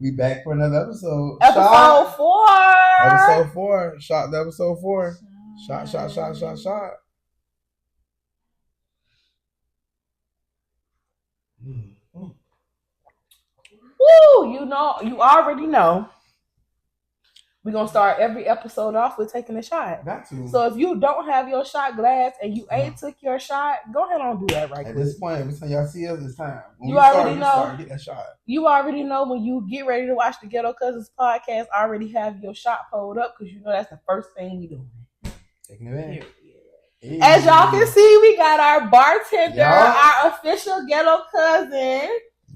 We back for another episode. Episode 4. Episode 4. Shot episode 4. Shot. Woo! You already know. We're going to start every episode off with taking a shot. Got to. So if you don't have your shot glass and you ain't took your shot, go ahead and do that right quick. At this point, every time y'all see us, it's time. When you already know. Get that shot. You already know when you get ready to watch the Ghetto Cousins podcast, already have your shot pulled up because you know that's the first thing we doing. Taking it back. Hey. As y'all can see, we got our bartender, our official Ghetto cousin,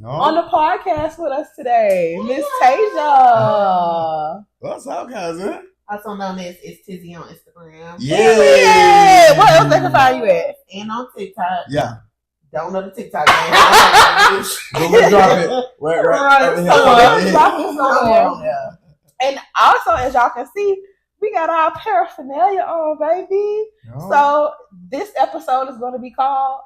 on the podcast with us today, Miss Tasia. What's up, cousin? Also known as It's Tizzy on Instagram. Yeah. What else they can find you at? And on TikTok. Yeah. Don't know the TikTok name. We'll drop it. Right. Yeah. And also, as y'all can see, we got our paraphernalia on, baby. Yo. So this episode is going to be called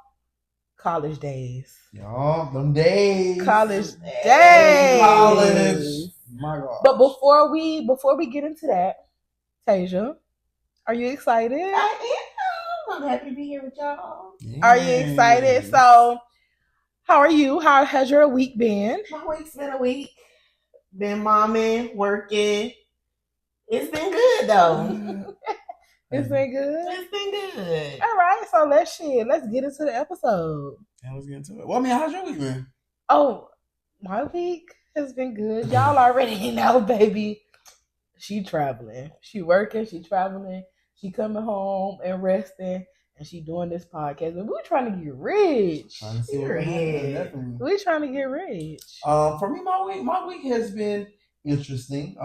College Days. Y'all, them days. College days. College. My God. But before we get into that, Tasia, are you excited? I am. I'm happy to be here with y'all. Yes. Are you excited? So, how are you? How has your week been? My week's been a week. Been momming, working. It's been good though. It's been good. It's been good. All right, so let's get into the episode. Yeah, let's get into it. Well, I mean, how's your week been? Oh, my week has been good. Y'all already know, baby. She traveling. She working. She traveling. She coming home and resting. And she doing this podcast. And we're trying to get rich. Trying to see what happens. We're trying to get rich. For me, my week has been interesting.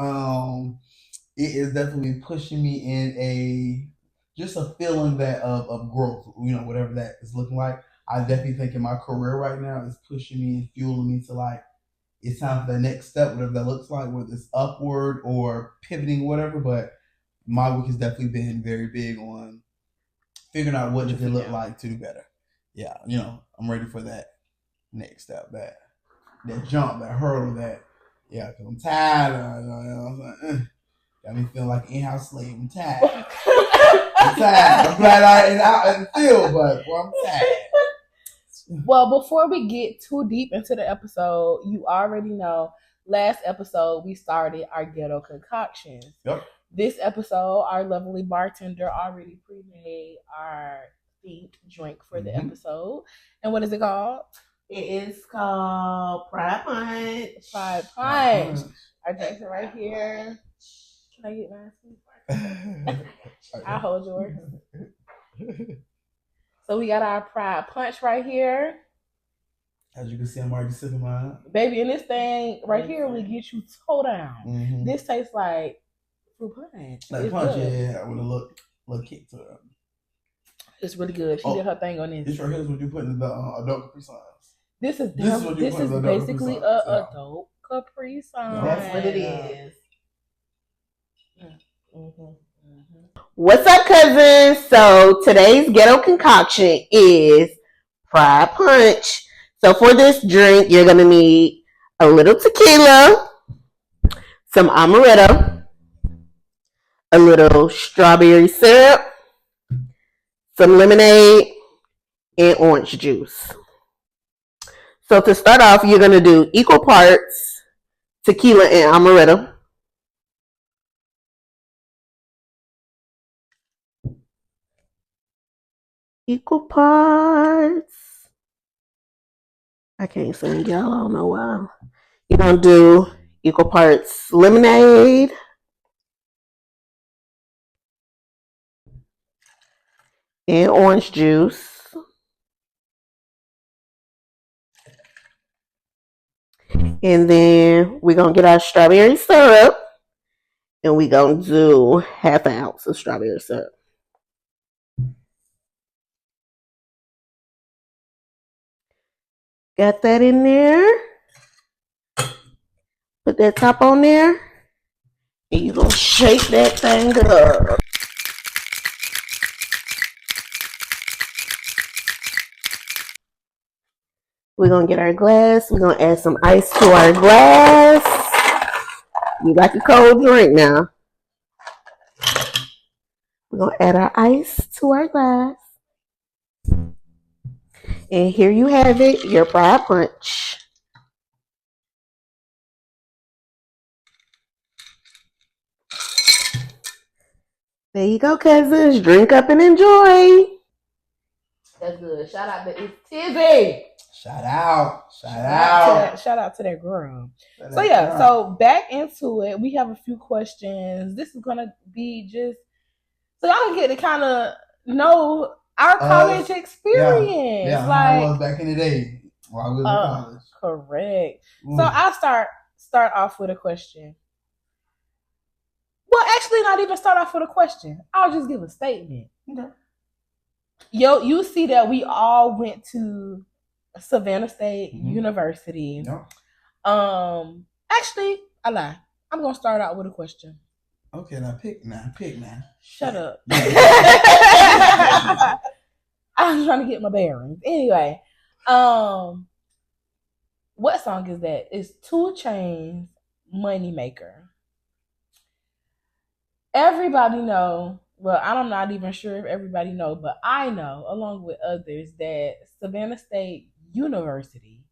It is definitely pushing me in just a feeling that of growth, whatever that is looking like. I definitely think in my career right now is pushing me and fueling me to like, it's time for the next step, whatever that looks like, whether it's upward or pivoting, whatever. But my week has definitely been very big on figuring out what does it look like to do better. Yeah, I'm ready for that next step, that jump, that hurdle, because I'm tired. Got me feeling like an in-house slave. I'm tired. I'm glad I ain't out in the field, but I'm tired. Well, before we get too deep into the episode, you already know, last episode we started our ghetto concoctions. Yep. This episode, our lovely bartender already pre-made our themed drink for the episode. And what is it called? It is called Pride Punch. Pride Punch. Our drink's right here. Can I get mine? I'll hold yours. So we got our Pride Punch right here. As you can see, I'm already sipping mine. Baby, and this thing right here will get you toe down. Mm-hmm. This tastes like fruit punch. Like punch, yeah, with a little kick to it. It's really good. She did her thing on this. This right here is what you put in the adult Capri Suns. This is basically an adult Capri Sun. That's what it is. Mm-hmm. What's up, cousins? So today's ghetto concoction is Pride Punch. So for this drink, you're gonna need a little tequila, some amaretto, a little strawberry syrup, some lemonade, and orange juice. So to start off, you're gonna do equal parts tequila and amaretto. Equal parts. I can't sing, y'all. I don't know why. You're going to do equal parts lemonade, and orange juice. And then we're going to get our strawberry syrup. And we're going to do half an ounce of strawberry syrup. Got that in there. Put that top on there. And you're going to shake that thing up. We're going to get our glass. We're going to add some ice to our glass. You like a cold drink now. We're going to add our ice to our glass. And here you have it, your Pride Punch. There you go, cousins. Drink up and enjoy. That's good. Shout out to It's Tizzy. Shout out to that girl. So back into it. We have a few questions. This is gonna be just so y'all can get to kind of know our college experience. Yeah, like I was back in the day while I was in college. Correct. Ooh. So I'll start off with a question. Well, actually, not even start off with a question. I'll just give a statement. Okay. You see that we all went to Savannah State University. Yeah. Actually, I lie. I'm gonna start out with a question. Okay, now pick now. Shut up. I'm trying to get my bearings. Anyway, what song is that? It's 2 Chainz, Money Maker. Everybody know. Well, I'm not even sure if everybody know, but I know, along with others, that Savannah State University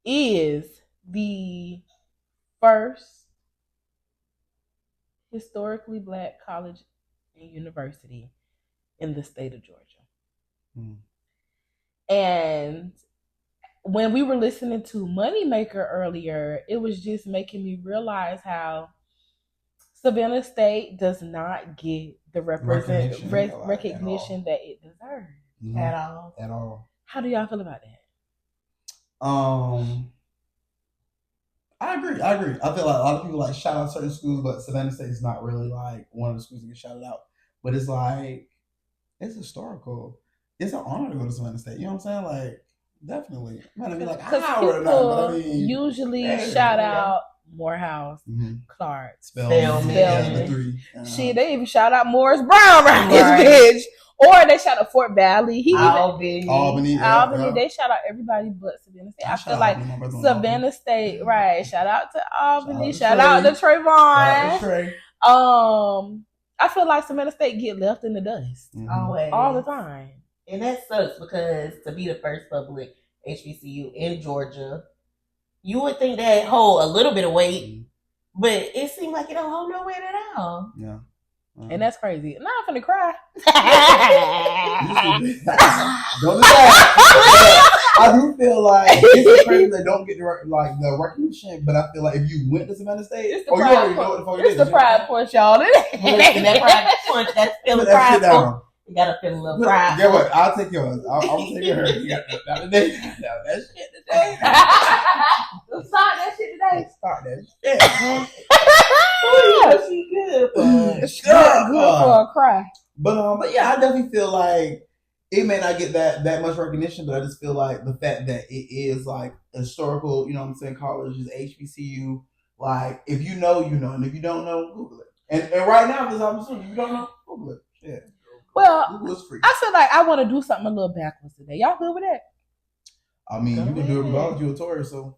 is the first historically Black college and university in the state of Georgia. And when we were listening to Moneymaker earlier, it was just making me realize how Savannah State does not get the recognition that it deserves at all. How do y'all feel about that? I agree. I feel like a lot of people like shout out certain schools, but Savannah State is not really like one of the schools that get shouted out. But it's like, it's historical. It's an honor to go to Savannah State. You know what I'm saying? Like, definitely. It might not be like an hour or not, but I mean, usually shout out Morehouse, Clark, Spelman. Shit, they even shout out Morris Brown around this bitch. Or they shout out Fort Valley. Albany. They shout out everybody but Savannah State. I feel like Savannah State, right? Shout out to Albany. Shout out to Trayvon. I feel like Savannah State get left in the dust always, all the time, and that sucks because to be the first public HBCU in Georgia, you would think that hold a little bit of weight, but it seems like it don't hold no weight at all. Yeah. And that's crazy. Now I'm finna cry. Don't do that. I do feel like it's crazy they don't get the recognition, but I feel like if you went to Savannah State, it's the pride punch, y'all. Listen, that pride punch, that's feeling pride punch. You gotta feel a little pride. Yeah, what? I'll take yours. I'm gonna take yours. You got that today. That shit today. Start that shit today. Start that shit. Oh, she good. She's good for a cry. But yeah, I definitely feel like it may not get that much recognition, but I just feel like the fact that it is like historical, you know what I'm saying, college is HBCU. Like, if you know, you know, and if you don't know, Google it. And right now, this opportunity, if you don't know, Google it. Yeah. Well, I feel like I want to do something a little backwards today. Y'all good with that? I mean, you can do it regardless. You're a Tory, so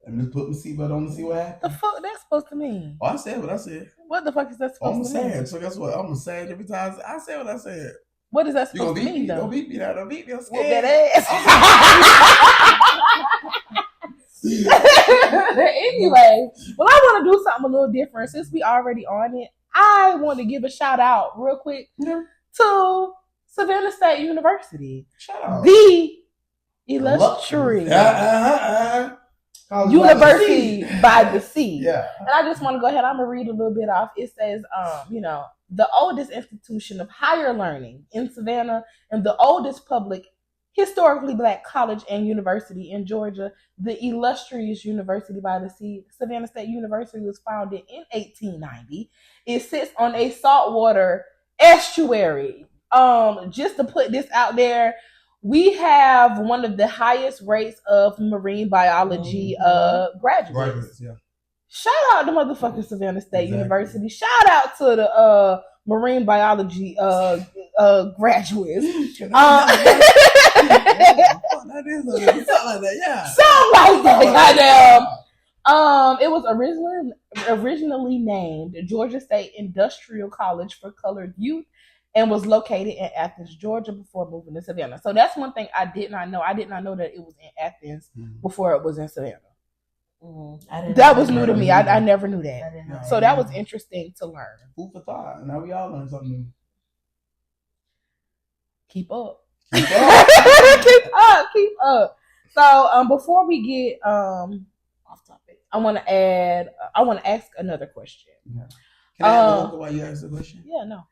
let me just put my seatbelt on and see what happens. The fuck that's supposed to mean? Oh, I said what I said. What the fuck is that supposed to mean? I'm sad. So guess what? I'm a sad every time I said what I said. What is that supposed to mean, though? Don't beat me now. Don't beat me. I'm scared. Whoop that ass. Anyway, well, I want to do something a little different. Since we already on it, I want to give a shout out real quick to Savannah State University. Shout out. The illustrious University by the Sea. Yeah. And I just want to go ahead. I'm going to read a little bit off. It says, the oldest institution of higher learning in Savannah and the oldest public historically Black college and university in Georgia, the illustrious University by the Sea. Savannah State University was founded in 1890. It sits on a saltwater estuary. Just to put this out there, we have one of the highest rates of marine biology graduates. Yeah. Shout out to motherfucking Savannah State University. Shout out to the marine biology graduates. That is something like that, yeah. Something like that, goddamn. It was originally named Georgia State Industrial College for Colored Youth and was located in Athens, Georgia before moving to Savannah. So that's one thing I did not know. I did not know that it was in Athens before it was in Savannah. That was new to me. I never knew that. So that was interesting to learn. Food for thought. Now we all learn something new. Keep up. Keep up. So before we get off topic, I want to ask another question. Yeah. Can I ask why you asked the question? Yeah, no.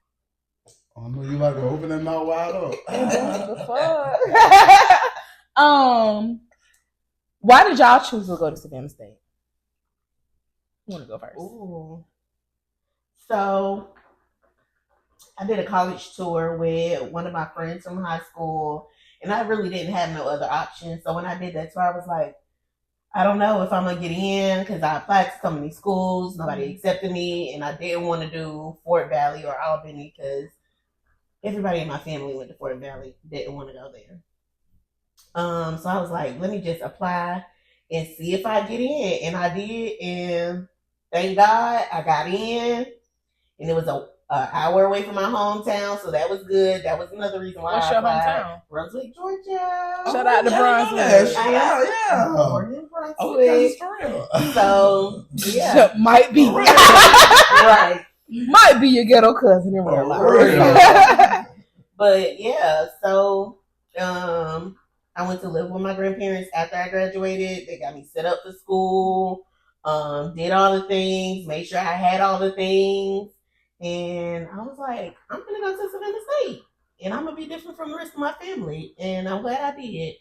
Oh no, you about to open that mouth wide up. The fuck? Why did y'all choose to go to Savannah State? You want to go first? Ooh. So I did a college tour with one of my friends from high school, and I really didn't have no other option. So when I did that tour, I was like, I don't know if I'm going to get in because I applied to so many schools. Nobody accepted me, and I didn't want to do Fort Valley or Albany because everybody in my family went to Fort Valley, didn't want to go there. So I was like, let me just apply and see if I get in. And I did, and thank God I got in. And it was an hour away from my hometown, so that was good. That was another reason why What's your hometown? Brunswick, Georgia. Shout out to Brunswick. Yeah. Brunswick. Okay, for real. So, yeah. Might be. Right. Might be your ghetto cousin in real life. But, yeah, so I went to live with my grandparents after I graduated. They got me set up for school, did all the things, made sure I had all the things. And I was like, I'm going to go to Savannah State. And I'm going to be different from the rest of my family. And I'm glad I did.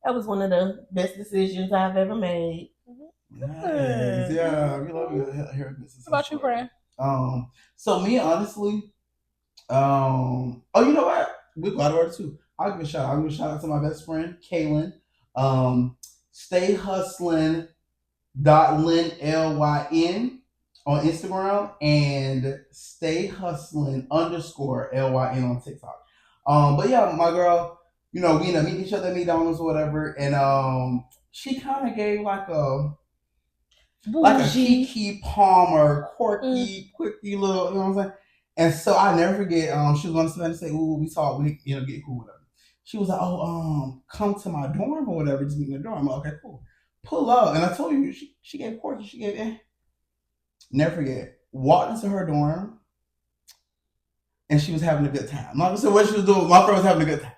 That was one of the best decisions I've ever made. Nice. Yeah, we love you hearing this. What about you, Brand? So me, honestly, you know what? We'll go out of order too. I'll give a shout out. I'm gonna shout out to my best friend, Kaylin. Stay hustling .lyn LYN on Instagram and stay hustling _LYN on TikTok. But yeah, my girl, you know, we ended up meeting each other at McDonald's or whatever, and she kind of gave like a Kiki Palmer, quirky little, you know what I'm saying? And so I never forget, she was going to Savannah and say, ooh, we talk, we, you know, get cool, whatever. She was like, come to my dorm or whatever, just meet me in the dorm. I'm like, okay, cool. Pull up. And I told you, she gave quirky, she gave, never forget, walked into her dorm, and she was having a good time. I'm not gonna say what she was doing, my friend was having a good time.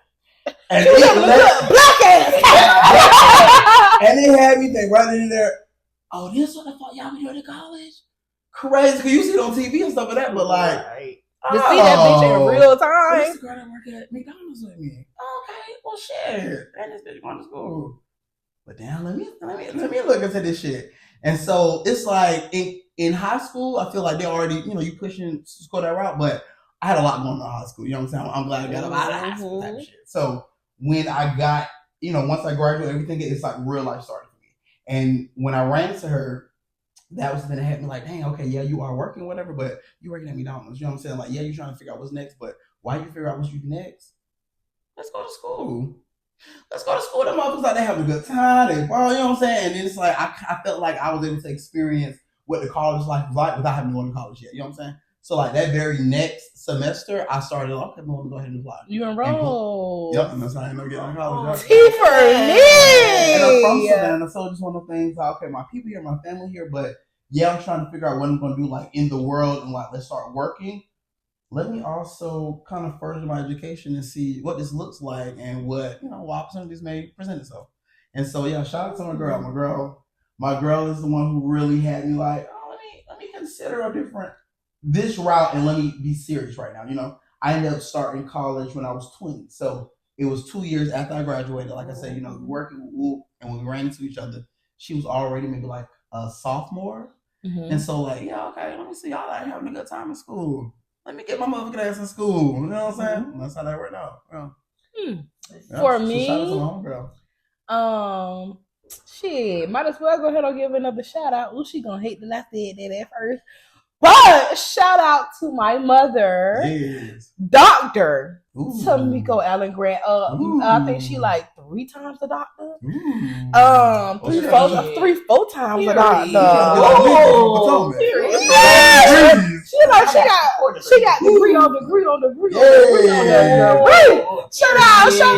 And black ass. And they had me think right in there, oh, this is what I thought y'all be doing in college? Crazy, because you see it on TV and stuff like that, but like, to see that bitch in real time. This girl that work at McDonald's with me. Okay, well shit. And this bitch going to school. But damn, let me look into this shit. And so it's like in high school, I feel like they already, you know, you pushing to go that route, but I had a lot going on in high school. You know what I'm saying? I'm glad I got out of high school type of shit. So when I got, you know, once I graduated, everything, it's like real life started for me. And when I ran into her, that was then it had me like, dang, okay, yeah, you are working, whatever, but you working at McDonald's. You know what I'm saying? Like, yeah, you're trying to figure out what's next, but why you figure out what's next? Let's go to school. Let's go to school. Them motherfuckers like they having a good time. They ball, you know what I'm saying? And then it's like I felt like I was able to experience what the college life was like without having to go to college yet. You know what I'm saying? So like that very next semester, I started, okay, I'm gonna go ahead and apply. You enrolled. Yep, and that's how I ended up getting in college. T for me. And I'm from Savannah, so just one of the things, like, okay, my people here, my family here, but yeah, I'm trying to figure out what I'm gonna do like in the world and like let's start working. Let me also kind of further my education and see what this looks like and what, you know, what opportunities may present itself. And so yeah, shout out to my girl. My girl is the one who really had me like, oh, let me consider this route and let me be serious right now. You know, I ended up starting college when I was 20. So it was 2 years after I graduated. Like I said, you know, working with Whoop, and when we ran into each other, she was already maybe like a sophomore. Mm-hmm. And so like, yeah, okay, let me see y'all like having a good time in school. Let me get my motherfucking ass in school. You know what I'm saying? Mm-hmm. That's how that worked out. Yeah. Yeah, for me, shout out to my homegirl. Shit, might as well go ahead and give another shout out. Ooh, she gonna hate that I said that at first. But shout out to my mother, Dr. Tamiko Allen Grant. I think she like 3 times a doctor. Ooh. 3-4 times a doctor. She got degree on degree on degree on degree. Shout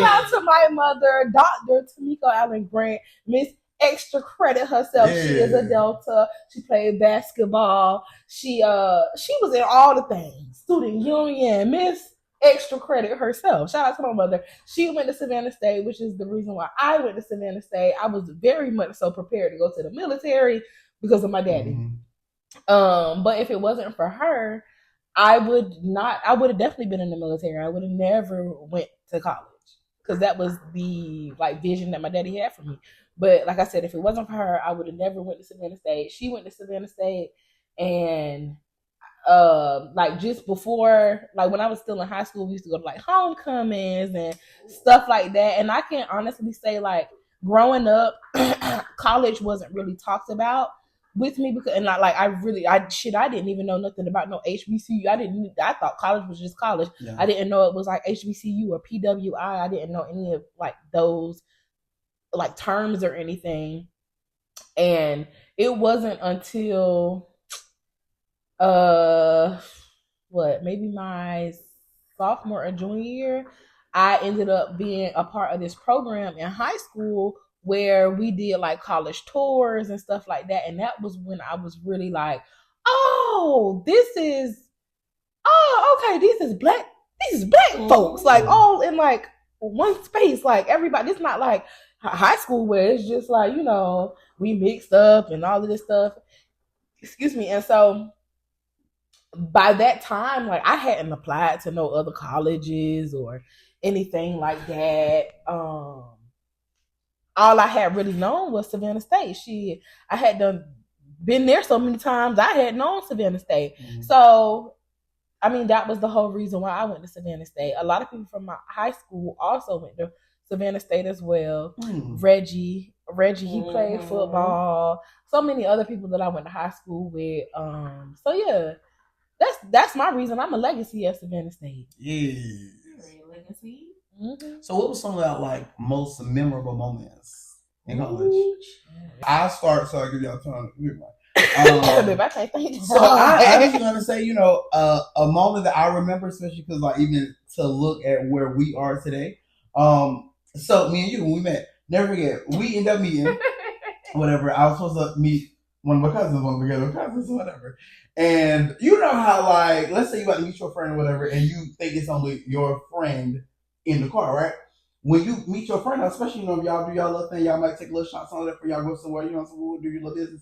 out to my mother, Dr. Tamiko Allen Grant, Miss Extra Credit herself. Yeah. She is a Delta. She played basketball. She was in all the things. Student union, Miss Extra Credit herself. Shout out to my mother. She went to Savannah State, which is the reason why I went to Savannah State. I was very much so prepared to go to the military because of my daddy. But if it wasn't for her, I would have definitely been in the military. I would have never went to college because that was the vision that my daddy had for me. But like I said, if it wasn't for her, I would have never went to Savannah State. She went to Savannah State, and just before, when I was still in high school, we used to go to homecomings and stuff like that. And I can honestly say, growing up, college wasn't really talked about with me because, and I didn't even know nothing about no HBCU. I thought college was just college. Yeah. I didn't know it was HBCU or PWI. I didn't know any of those terms or anything. And it wasn't until maybe my sophomore or junior year, I ended up being a part of this program in high school where we did college tours and stuff like that. And that was when I was really these is black folks, all in one space, everybody. It's not high school where it's just we mixed up and all of this stuff. Excuse me. And so by that time, I hadn't applied to no other colleges or anything like that. All I had really known was Savannah State. I had been there so many times. I had known Savannah State. Mm-hmm. So, that was the whole reason why I went to Savannah State. A lot of people from my high school also went to Savannah State as well. Mm. Reggie, he played football. So many other people that I went to high school with. So yeah, that's my reason. I'm a legacy at Savannah State. Yeah. Legacy. Mm-hmm. So what was some of that most memorable moments in college? I'll start so I give y'all time to hear I can't think. So I was gonna say, a moment that I remember, especially because even to look at where we are today. So me and you, when we met, never forget, we ended up meeting, whatever. I was supposed to meet one of my cousins, one of the Ghettocousins, whatever. And you know how let's say you about to meet your friend or whatever, and you think it's only your friend in the car, right? When you meet your friend, especially if y'all do y'all little thing, y'all might take little shots on it for y'all go somewhere, so we'll do your little business.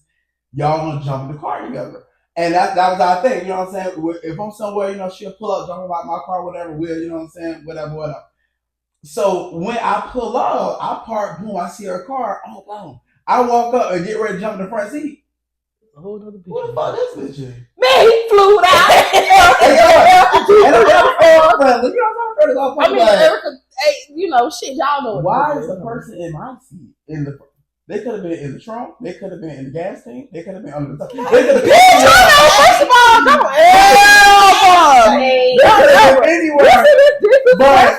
Y'all gonna jump in the car together. And that was our thing, you know what I'm saying? If I'm somewhere, she'll pull up, jump about my car, whatever, whatever. So when I pull up, I park, boom, I see her car, oh, boom. I walk up and get ready to jump in the front seat. A whole other bitch. Who the fuck this bitch is? Man, he flew out. Erica, shit, y'all know. Why is the person in my seat they could have been in the trunk. They could have been in the gas tank. They could have been under the top. They could have been first of all, no. They could have been anywhere. But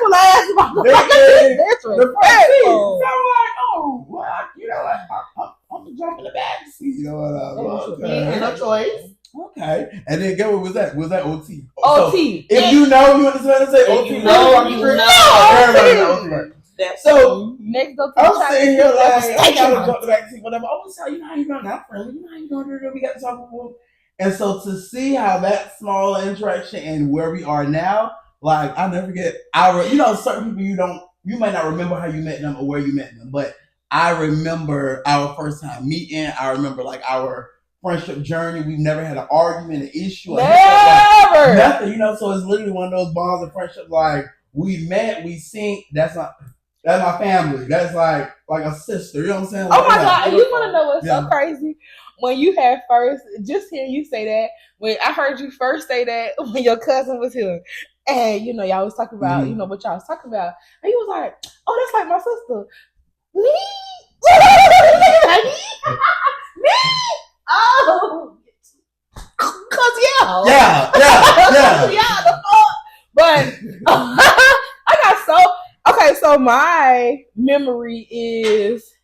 the front seat. So I'm gonna jump in the back seat. No choice. Okay. And then get what was that? Was that OT? OT. So, if you know, you understand to say OT. You know. Everybody knows. So next up, I'm sitting here I gotta jump the back seat, whatever. Oh, so you know how you doing? Not friendly. You know how you doing? We got to talk about. And so to see how that small interaction and where we are now, I never forget certain people you might not remember how you met them or where you met them, but I remember our first time meeting. I remember our friendship journey. We've never had an argument, an issue, never nothing. So it's literally one of those bonds of friendship. We met, we synced. That's my family. That's like a sister. You know what I'm saying? Oh my God. You want to know what's so crazy? When you had first, just hearing you say that, when I heard you first say that when your cousin was here, and y'all was talking about, what y'all was talking about, and you was like, oh, that's like my sister. Me? Me? Oh. Cause yeah. Yeah. The fuck. But I got so. Okay, Okay, so my memory is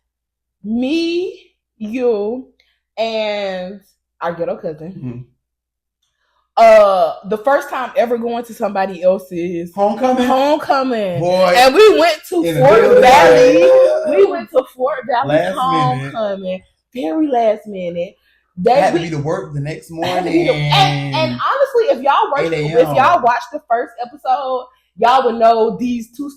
me, you, and our ghetto cousin. The first time ever going to somebody else's homecoming. Boy, and we went to Fort Valley. We went to Fort Valley homecoming. Very last minute. They had to be to work the next morning. And honestly, if y'all watched the first episode, y'all would know these two.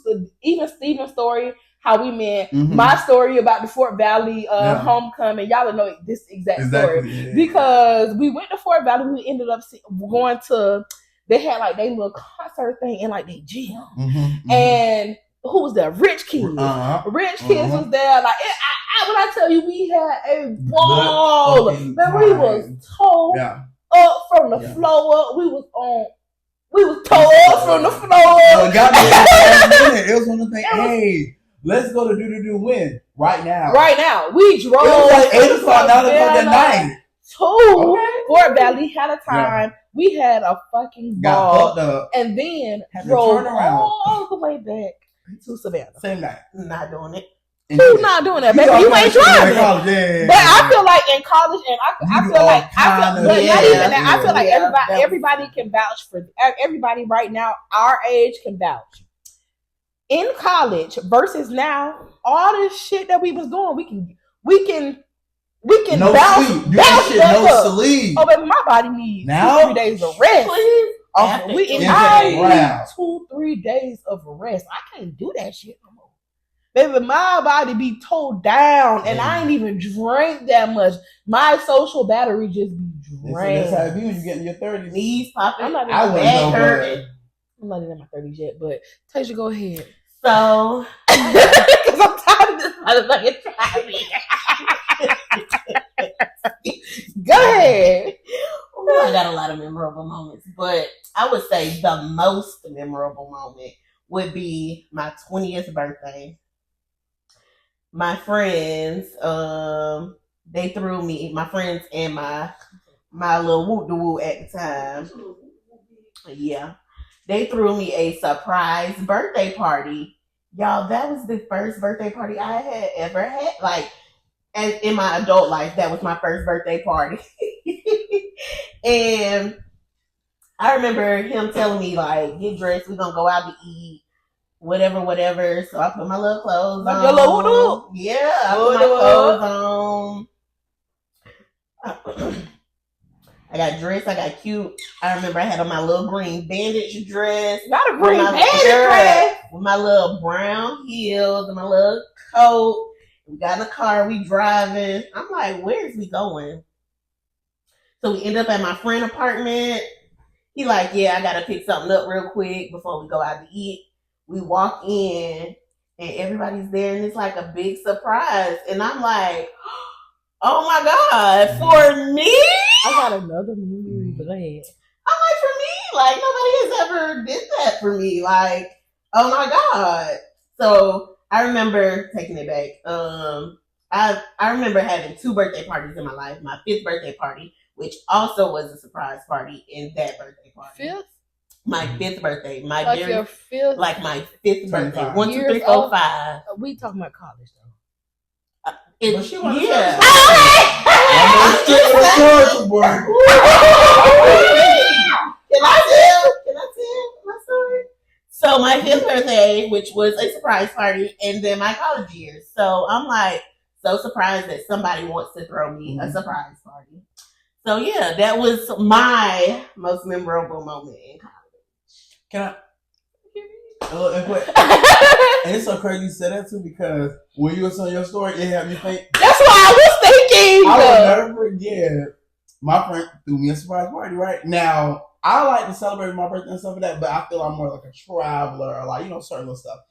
Even Steven's story, how we met. My story about the Fort Valley homecoming. Y'all would know this exact story because we went to Fort Valley. We ended up going to. They had like their little concert thing in like their gym, and who was there? Rich Kids. Rich Kids was there. Like when I tell you, we had a ball. Man, we was towed up from the floor up. We was towed up from the floor up. It was one of the things. Hey, let's go to do win right now. Right now, we drove. It was like 8 o'clock, 9 o'clock at night. Fort Valley had a time. We had a fucking ball, and then drove all the way back to Savannah. Same night. Not doing it. Who's not doing that, baby? You ain't driving. But I feel like in college, and I feel like everybody can vouch for everybody right now. Our age can vouch. In college versus now, all this shit that we was doing, we can no bounce sleep. no sleep. Oh, baby, my body needs 2-3 days of rest. I need 2-3 days of rest. I can't do that shit no more. Baby, my body be towed down, and I ain't even drank that much. My social battery just be drained. That's how it be when you get in your 30s. Knees popping. I'm not I'm not in my 30s yet, but Tasia, go ahead. So, because I'm tired of this motherfucking driving. Go ahead. I got a lot of memorable moments, but I would say the most memorable moment would be my 20th birthday. My friends, they threw me, my friends and my little woo-de-woo at the time. Yeah. They threw me a surprise birthday party. Y'all, that was the first birthday party I had ever had. Like, and in my adult life, that was my first birthday party. And I remember him telling me, like, get dressed, we're going to go out to eat, whatever. So I put my little clothes on. Your little woo-doo? Yeah, I put my clothes on. I got dressed, I got cute. I remember I had on my little green bandage dress. Not a green bandage dress. With my little brown heels and my little coat. We got in the car, we driving. I'm like, where's we going? So we end up at my friend's apartment. He like, yeah, I gotta pick something up real quick before we go out to eat. We walk in and everybody's there and it's like a big surprise. And I'm like, oh my God, for me? I got another memory, but go ahead. I'm like, for me? Like, nobody has ever did that for me. Like, oh my God. So I remember taking it back. I remember having 2 birthday parties in my life. My 5th birthday party, which also was a surprise party, in that birthday party. 5th? My 5th birthday. My like very, your 5th? like my 5th birthday. 1, 2, 3, 4, 5. We talking about college though. Can I tell my story? So my 5th birthday, which was a surprise party, and then my college years. So I'm like so surprised that somebody wants to throw me a surprise party. So yeah, that was my most memorable moment in college. Can I? And it's so crazy you said that too, because when you were telling your story, it had me think. That's what I was thinking. I will never forget. My friend threw me a surprise party. Right now, I like to celebrate my birthday and stuff like that, but I feel I'm more like a traveler, like certain little stuff.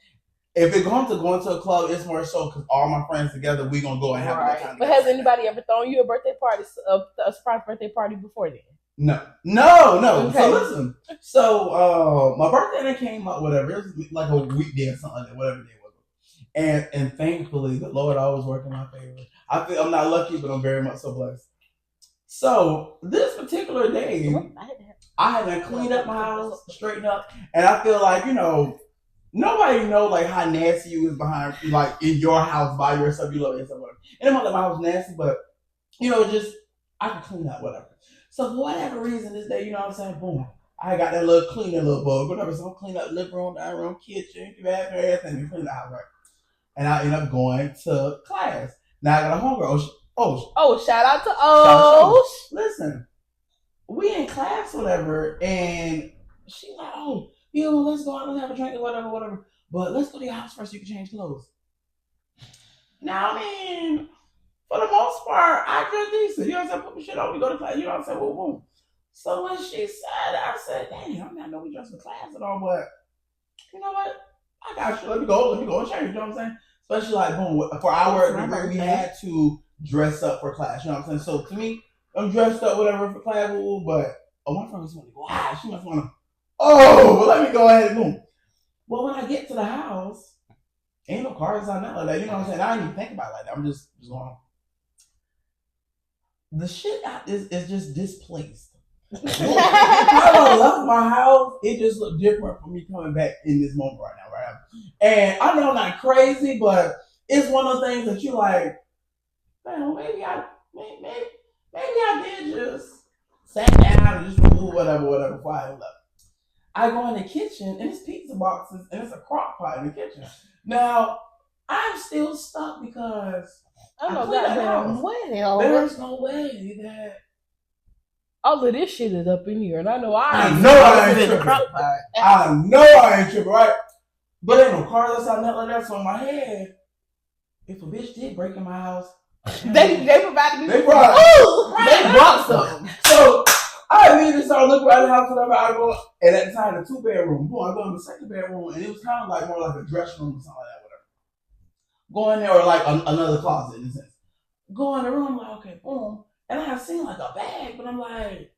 If it's going to a club, it's more so because all my friends together, we gonna go and have a good time. But has anybody ever thrown you a birthday party, a surprise birthday party before then? No. Okay. So listen. So my birthday then came up, whatever. It was like a weekday or something like that, whatever day it was. And thankfully, the Lord always worked in my favor. I feel I'm not lucky, but I'm very much so blessed. So this particular day, I had to clean up my house, straighten up, and I feel like nobody know like how nasty you is behind, like in your house by yourself. You love yourself, whatever. And I'm not like my house nasty, but just I can clean up, whatever. So for whatever reason, this day, what I'm saying, boom, I got that little cleaning little bug, whatever. So I'm cleaning up living room, dining room, kitchen, bathroom, everything, and clean the house, right? And I end up going to class. Now I got a homegirl. Oh, shout out to Osh. Listen, we in class, whatever, and she like, let's go out and have a drink or whatever. But let's go to your house first so you can change clothes. Now, I mean, for the most part, I dress decent. You know what I'm saying? Put my shit on, we go to class. You know what I'm saying? Boom, boom. So when she said, I said, dang, I'm not know we dress for class at all, but you know what? I got you. Let me go and change. You know what I'm saying? Especially like, boom, for our degree, we had to dress up for class. You know what I'm saying? So to me, I'm dressed up, whatever, for class, but my friend was like, wow, she must want to, let me go ahead and boom. Well, when I get to the house, ain't no cars on that like that. You know what I'm saying? I didn't even think about it like that. I'm just going. The shit is just displaced. I don't love my house. It just looked different for me coming back in this moment right now, right? And I know I'm not crazy, but it's one of those things that you like, man, maybe I did just sat down and just remove whatever before I left. I go in the kitchen and it's pizza boxes and it's a crock pot in the kitchen. Now, I'm still stuck because I know goddamn well. There's no way that all of this shit is up in here, and I know I ain't in the crock pot. I know I ain't tripping, right? But ain't no cars outside, nothing like that. So in my head, if a bitch did break in my house, they provided me. They brought something. So I immediately started looking around the house, whatever. I go, and at the time, the 2-bedroom. Boom, I go in the second bedroom, and it was kind of like more like a dressing room or something like that, whatever. Go in there, or like another closet in a sense. Go in the room, I'm like, okay, boom. And I seen like a bag, but I'm like,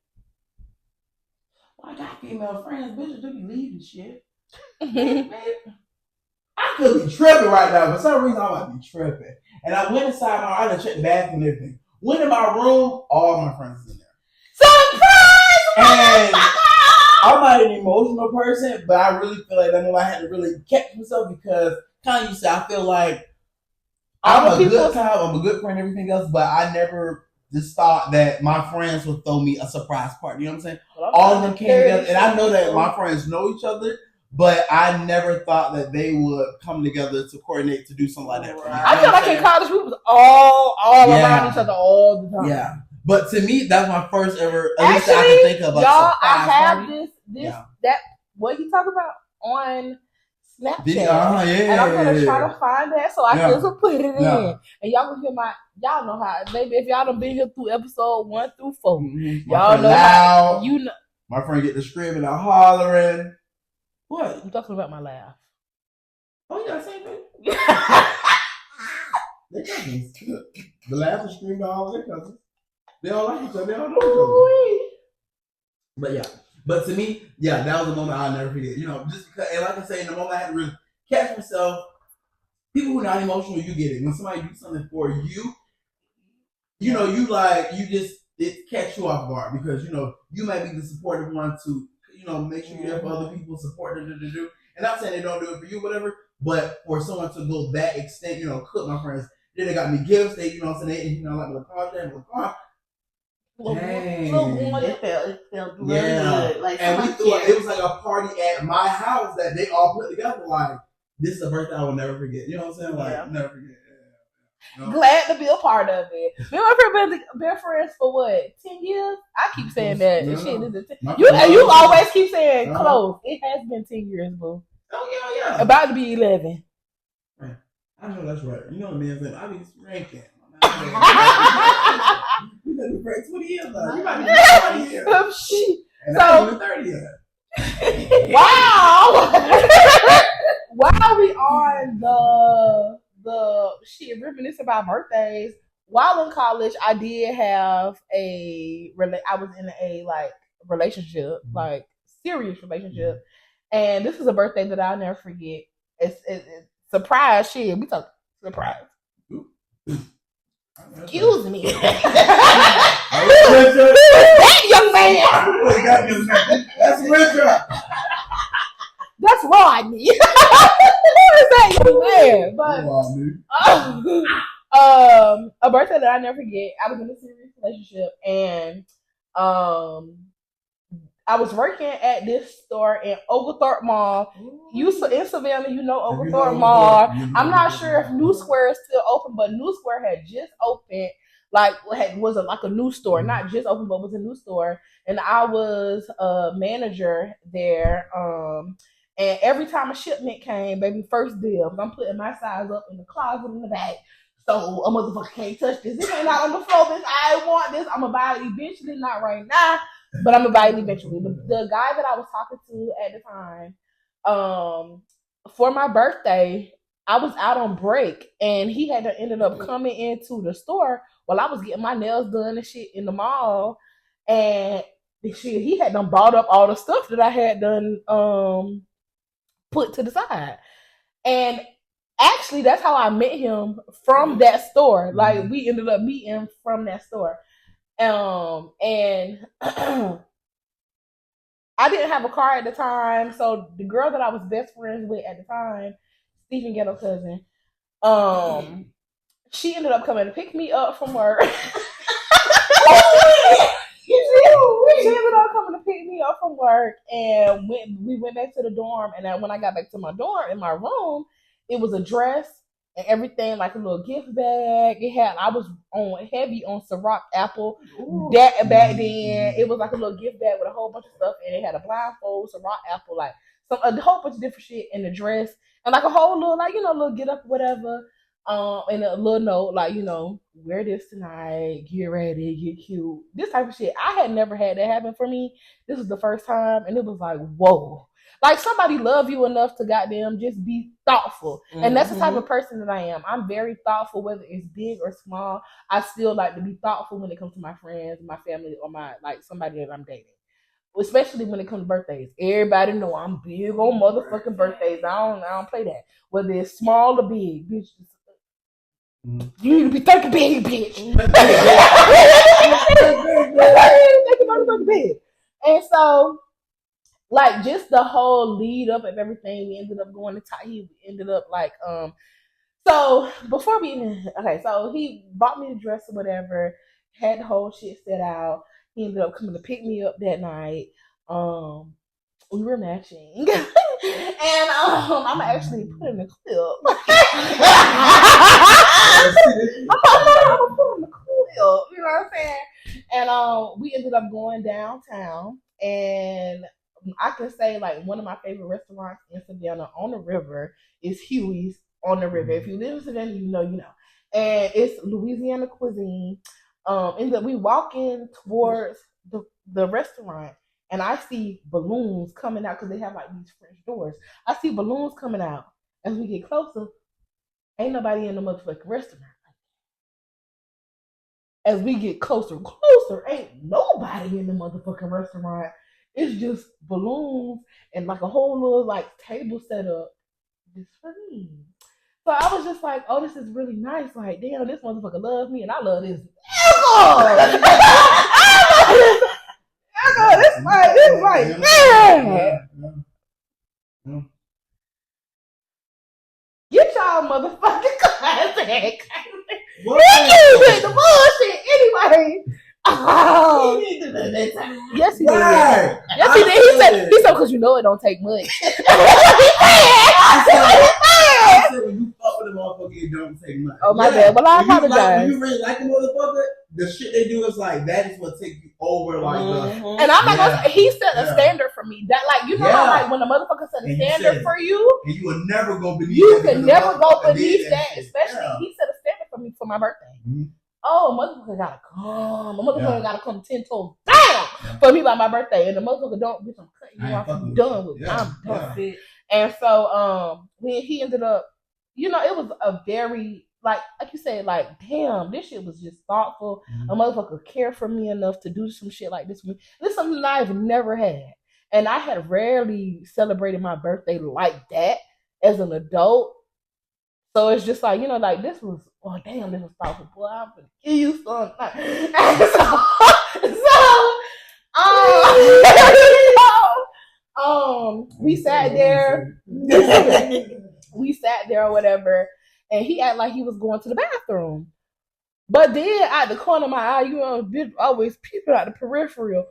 well, I got female friends, bitches do be leaving shit. Man, I could be tripping right now. For some reason, I might be tripping. And I went inside I done checked the bathroom and everything. Went in my room, all my friends is in there. Surprise! And I'm not an emotional person, but I really feel like I had to really catch myself because kind of you said, I feel like I'm a good time, I'm a good friend, everything else, but I never just thought that my friends would throw me a surprise party. You know what I'm saying? Well, all of them came together, and I know that my friends know each other, but I never thought that they would come together to coordinate to do something like that. Right. I feel like in college we was all around each other all the time. Yeah, but to me, that's my first ever. At least I can think of a y'all. Surprise I have party. that. What you talking about on Snapchat? And I'm gonna try to find that so I can just put it in, and y'all can hear y'all know how. Maybe if y'all done been here through episode 1 through 4, y'all know how. You know, my friend get to screaming and hollering. What? I'm talking about my laugh. Oh, yeah, same thing. They're cousins. The laugh and scream are all their cousins. They all like each other. They all know each other. But yeah. But to me, that was a moment I'll never forget. Just because, and like I say, in the moment I had to really catch myself. People who are not emotional, you get it. When somebody do something for you, it catch you off guard because, you might be the supportive one to, make sure you're there for other people, support them to do. And I'm saying they don't do it for you, whatever, but for someone to go that extent, cook my friends, then they got me gifts, they, like the car, it felt really good. Like, and we threw it was like a party at my house that they all put together. Like, this is a birthday I will never forget. You know what I'm saying? Like, never forget. Glad to be a part of it. Me and my friend been friends for what, 10 years? I keep saying that. You always keep saying close. It has been 10 years, boo. Oh yeah. About to be 11. Man, I know that's right. You know what I mean? I be ranking. You better be break 20 years now. You might be 20 years. And I'm even 30 yet. Wow. While we on the shit reminisce about birthdays, while in college I did have I was in a relationship, like serious relationship, and this is a birthday that I'll never forget. It's surprise shit. We talk surprise. Excuse me. That young man. That's Richard. That's Rodney. Who is that young man? But a birthday that I never forget. I was in a serious relationship, and I was working at this store in Oglethorpe Mall. You in Savannah, you know Oglethorpe Mall. I'm not sure if New Square is still open, but New Square had just opened. Like was like a new store, not just open, but was a new store. And I was a manager there. And every time a shipment came, baby, first deal, I'm putting my size up in the closet in the back. So a motherfucker can't touch this. This ain't not on the floor, bitch. I want this. I'm gonna buy it eventually, not right now, but I'm gonna buy it eventually. The guy that I was talking to at the time, for my birthday, I was out on break, and he had ended up coming into the store while I was getting my nails done and shit in the mall, and shit, he had done bought up all the stuff that I had done put to the side. And actually, that's how I met him, from that store. Like, we ended up meeting from that store. And I didn't have a car at the time, so the girl that I was best friends with at the time, Stephen Ghetto Cousin, she ended up coming to pick me up from work. She ended up coming to pick me up from work, and we went back to the dorm. And when I got back to my dorm, in my room, it was a dress and everything, like a little gift bag. I was heavy on Ciroc Apple. That back then, it was like a little gift bag with a whole bunch of stuff, and it had a blindfold, Ciroc Apple, like a whole bunch of different shit in the dress, and like a whole little, like, little get up, whatever. And a little note, like, wear this tonight, get ready, get cute, this type of shit. I had never had that happen for me. This was the first time, and it was like, whoa. Like, somebody love you enough to goddamn just be thoughtful. Mm-hmm. And that's the type of person that I am. I'm very thoughtful, whether it's big or small. I still like to be thoughtful when it comes to my friends, my family, or my, like, somebody that I'm dating. Especially when it comes to birthdays. Everybody know I'm big on motherfucking birthdays. I don't play that. Whether it's small or big, bitch. You need to be thinking big, bitch. And so, like, just the whole lead up of everything, we ended up going to he ended up like so before we even so he bought me the dress or whatever, had the whole shit set out. He ended up coming to pick me up that night. We were matching. And I'm actually putting the clip. I'm putting the clip, you know what I'm saying? And we ended up going downtown, and I can say, like, one of my favorite restaurants in Savannah on the river is Huey's on the river. If you live in Savannah, you know. And it's Louisiana cuisine. And then we walk in towards the restaurant, and I see balloons coming out because they have like these French doors. I see balloons coming out. As we get closer, ain't nobody in the motherfucking restaurant. As we get closer, ain't nobody in the motherfucking restaurant. It's just balloons and like a whole little like table set up just for me. So I was just like, oh, this is really nice. Like, damn, this motherfucker loves me and I love this. It's like, man. Get y'all motherfucking classic. What? With the bullshit anyway. Oh. He didn't do that time. Yes, he did. Yes, he did. He said, because you know it don't take much. I said, when you fuck with a motherfucker, it don't take much. Oh, my bad. Well, I apologize. When you really like a motherfucker, the shit they do is like, that is what takes you over. Like, and I'm not gonna say, he set a standard for me. That, like, you know how, like, when a motherfucker set a standard for you, and you will never go beneath you can never go beneath that, especially he set a standard for me for my birthday. Mm-hmm. Oh, motherfucker gotta come. The motherfucker gotta come 10 toes down for me by my birthday. And the motherfucker don't, bitch, I'm cutting you off. I'm done with it. I'm done with it. And so, when he ended up, it was a very, like you said, like, damn, this shit was just thoughtful. Mm-hmm. A motherfucker cared for me enough to do some shit like this for me. This is something that I've never had. And I had rarely celebrated my birthday like that as an adult. So it's just like, like, this was, oh, damn, this was thoughtful. Boy, I'm gonna give you something. We sat there. We sat there or whatever, and he acted like he was going to the bathroom. But then at the corner of my eye, bitch always peeping out the peripheral.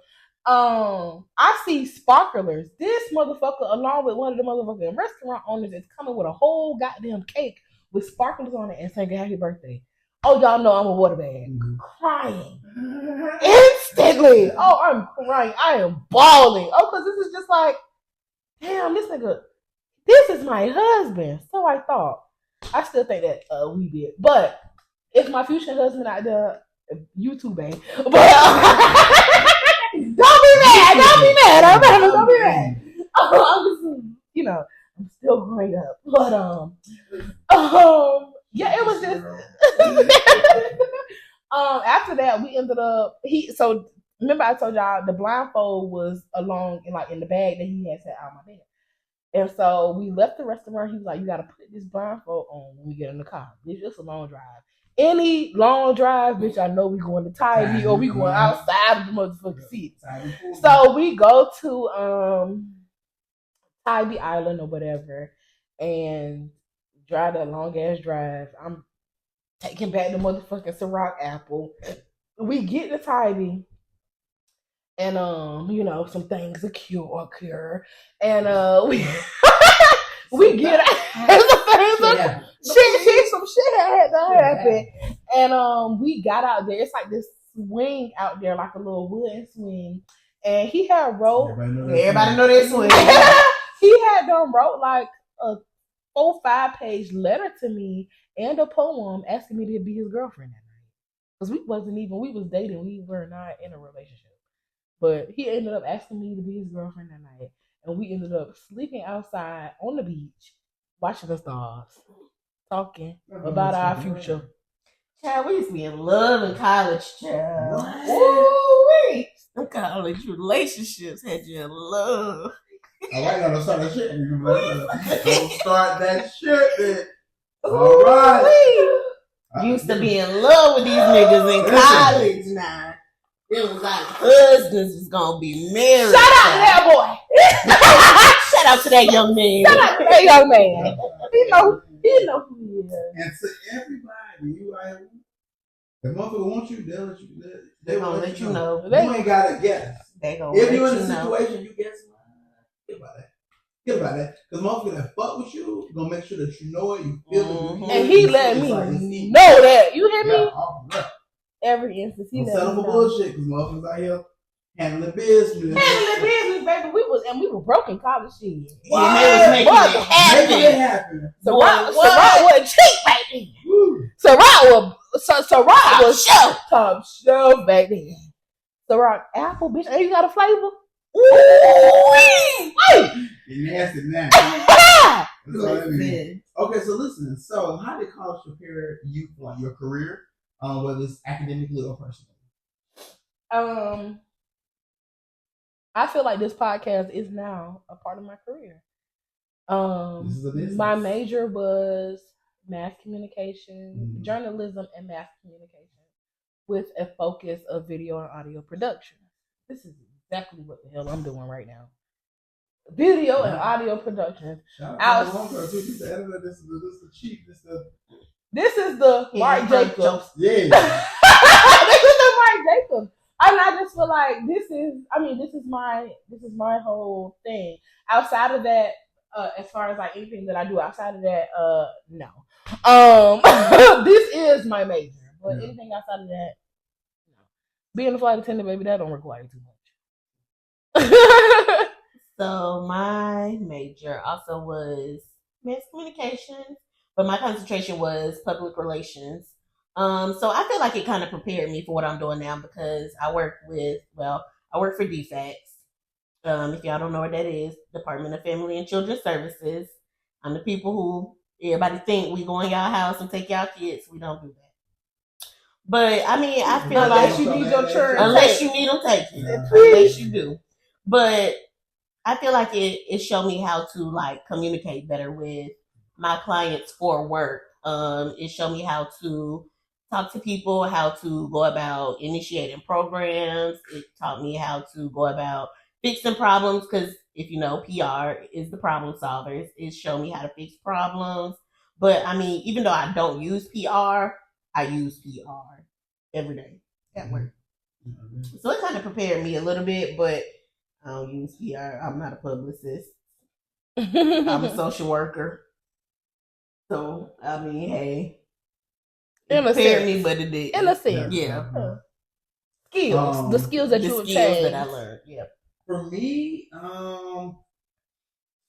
I see sparklers. This motherfucker, along with one of the motherfucking restaurant owners, is coming with a whole goddamn cake with sparklers on it and saying happy birthday. Oh, y'all know I'm a water bag. Crying. Instantly. Oh, I'm crying. I am bawling. Oh, because this is just like, damn, this nigga, this is my husband. So I thought. I still think that we did. But if my future husband out there, YouTube ain't. But don't be mad. Don't be mad. Don't be mad. I'm just, I'm still growing up. But yeah, it was just after that we ended up so remember I told y'all the blindfold was along in the bag that he had set out my bed. And so we left the restaurant. He was like, you gotta put this blindfold on when we get in the car. It's just a long drive. Any long drive, bitch, I know we going to Tybee or we going outside of the motherfucking seat. So we go to Tybee Island or whatever and drive that long ass drive. I'm taking back the motherfucking Ciroc apple. We get to Tybee and some things occur. And we get some shit had to happen. And we got out there. It's like this swing out there, like a little wooden swing. And he had wrote everybody know that swing. He had done wrote like a 4-5 page letter to me and a poem asking me to be his girlfriend that night. Because we was dating, we were not in a relationship. But he ended up asking me to be his girlfriend that night. And we ended up sleeping outside on the beach, watching the stars, talking about our future. Child, we used to be in love in college, child. Ooh, some college relationships had you in love. All right, now don't start that shit. Don't start that shit, man. All right. Used to be in love with these niggas in college now. It was like husbands was gonna be married. Shout out to that boy. Shout out to that young man. Shout out to that young man. He know who he is. And to everybody, the motherfucker wants you, they'll let you. They gonna let you know. You ain't gotta guess. They gonna if let you're in a you situation, you guess. Get about that. Because motherfucker that fuck with you, gonna make sure that you know it, you feel it. And he let me know that. You hear me? Yeah, every instance he let me know. Settle for bullshit, because motherfuckers out here handling business. Baby. We were broke in college shit. Yeah, they was making it happen. So Rock was cheap back then. So Rock was top shelf back then. So Rock apple, bitch, and you got a flavor? You nasty now. That's all that means. Okay, so listen. So how did college prepare you for your career, whether it's academically or personally? I feel like this podcast is now a part of my career. This is a business. My major was mass communication, journalism, and mass communication, with a focus of video and audio production. This is exactly what the hell I'm doing right now. Video and audio production. This is the Mark Jacobs. Yeah. This is the Mark Jacobs. I just feel like this is my whole thing. Outside of that, as far as like anything that I do outside of that, no. This is my major. But anything outside of that, no. Being a flight attendant, baby, that don't require too much. So my major also was mass communications, but my concentration was public relations. So I feel like it kind of prepared me for what I'm doing now because I work for DFACS. If y'all don't know what that is, Department of Family and Children's Services. I'm the people who everybody think we go in y'all house and take y'all kids. We don't do that. But I mean, I feel unless you need your children, unless you need them taken, unless you do. But I feel like it showed me how to like communicate better with my clients for work. It showed me how to talk to people, how to go about initiating programs. It taught me how to go about fixing problems, because if you know, PR is the problem solvers. It show me how to fix problems. But I mean, even though I don't use PR, I use PR every day at work. So it kind of prepared me a little bit, but I don't use PR. I'm not a publicist. I'm a social worker. So, I mean, hey. It prepared me, but it did. In a sense. Yeah. Skills. The skills that you skills that I learned. Yeah. For me, so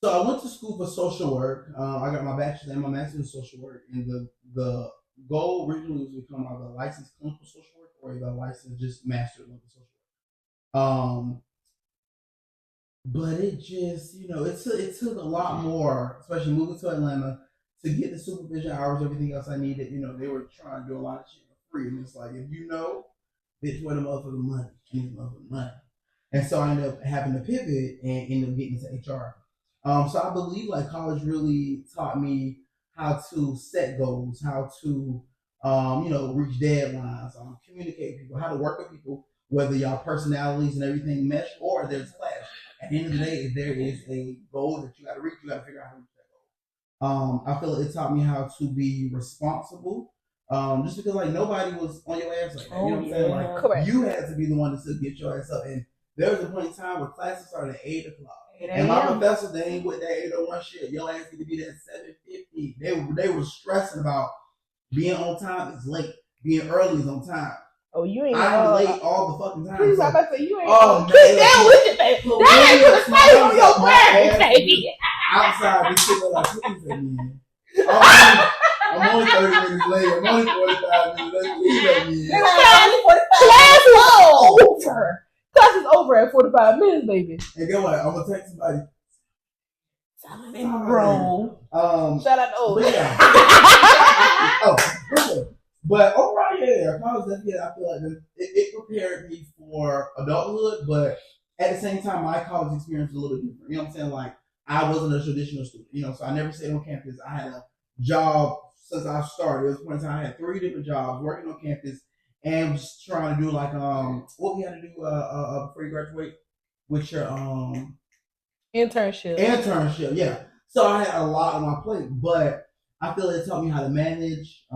I went to school for social work. I got my bachelor's and my master's in social work. And the goal originally was to become either a licensed clinical social work or either a licensed just master of social work. But it just, it took a lot more, especially moving to Atlanta, to get the supervision hours, everything else I needed. They were trying to do a lot of shit for free. And it's like, if bitch, where the motherfucking money? I need the motherfucking money. And so I ended up having to pivot and end up getting into HR. So I believe like college really taught me how to set goals, how to, reach deadlines, communicate with people, how to work with people, whether y'all personalities and everything mesh or there's clash. At the end of the day, if there is a goal that you got to reach, you got to figure out how to reach that goal. I feel like it taught me how to be responsible. Just because like nobody was on your ass like that. You know what I'm saying? Like, correct. You had to be the one to get your ass up. And there was a point in time where classes started at 8 o'clock. And my professors, they ain't with that 801 shit. Your ass need to be there at 7:50. They were stressing about being on time is late. Being early is on time. Oh, you ain't. I'm late all the fucking time. Please, I'm about to say you ain't. Oh, man. Keep that with you, baby. That ain't gonna stay on your brain, baby. Outside, this shit like, please at me. I'm only 30 minutes late. I'm only 45 minutes late. Please let me in. Class is over. Class is over at 45 minutes, baby. And get what? I'm gonna text somebody. Bro. Shout out to old. But overall, yeah, college, I feel like it prepared me for adulthood, but at the same time, my college experience was a little different. You know what I'm saying? Like, I wasn't a traditional student, so I never stayed on campus. I had a job since I started. There was a point in time I had 3 different jobs working on campus and was trying to do like what we had to do before you graduate with your internship. Yeah. So I had a lot on my plate, but I feel it taught me how to manage,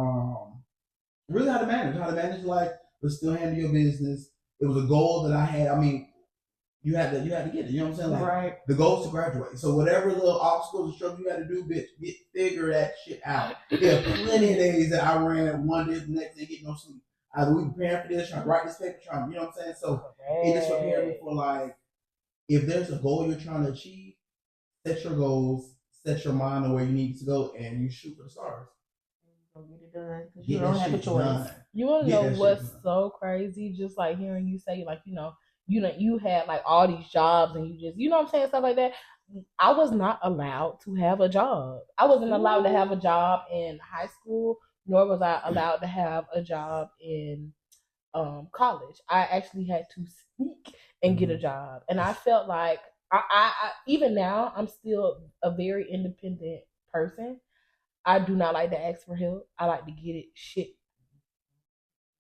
really how to manage life, but still handle your business. It was a goal that I had. I mean, you had to get it. You know what I'm saying? Like, right. The goal is to graduate. So whatever little obstacles and struggles you had to do, bitch, figure that shit out. There are plenty of days that I ran one day, the next day, get no sleep. Either we preparing for this, trying to write this paper, you know what I'm saying? So it just prepared me for like, if there's a goal you're trying to achieve, set your goals, set your mind on where you need to go, and you shoot for the stars. Get it done because you don't have a choice. You want to know what's so crazy? Just like hearing you say, like, you had like all these jobs and you just, you know what I'm saying, stuff like that. I was not allowed to have a job. I wasn't allowed to have a job in high school, nor was I allowed to have a job in college. I actually had to sneak and get a job, and I felt like I even now I'm still a very independent person. I do not like to ask for help. I like to get shit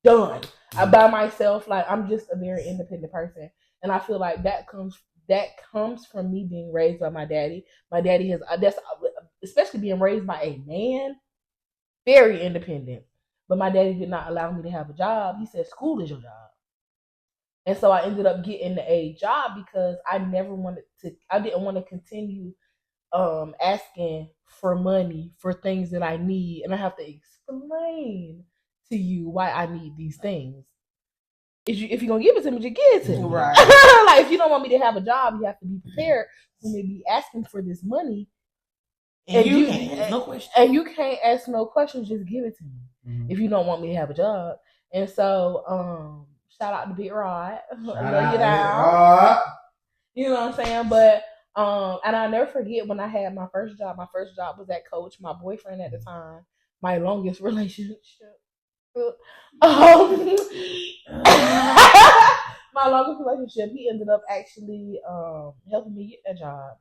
done by myself. Like, I'm just a very independent person, and I feel like that comes from me being raised by my daddy. My daddy that's especially being raised by a man, very independent. But my daddy did not allow me to have a job. He said school is your job. And so I ended up getting a job because I didn't want to continue asking for money for things that I need, and I have to explain to you why I need these things. If you're gonna give it to me, just give it to me. Right. Like, if you don't want me to have a job, you have to be prepared for me to be asking for this money. And you can't ask no questions. And you can't ask no questions, just give it to me. If you don't want me to have a job. And so, shout out to Big Rod. Love you down. You know what I'm saying? But and I'll never forget when I had my first job. My first job was at Coach. My boyfriend at the time, my longest relationship. My longest relationship. He ended up actually helping me get that job.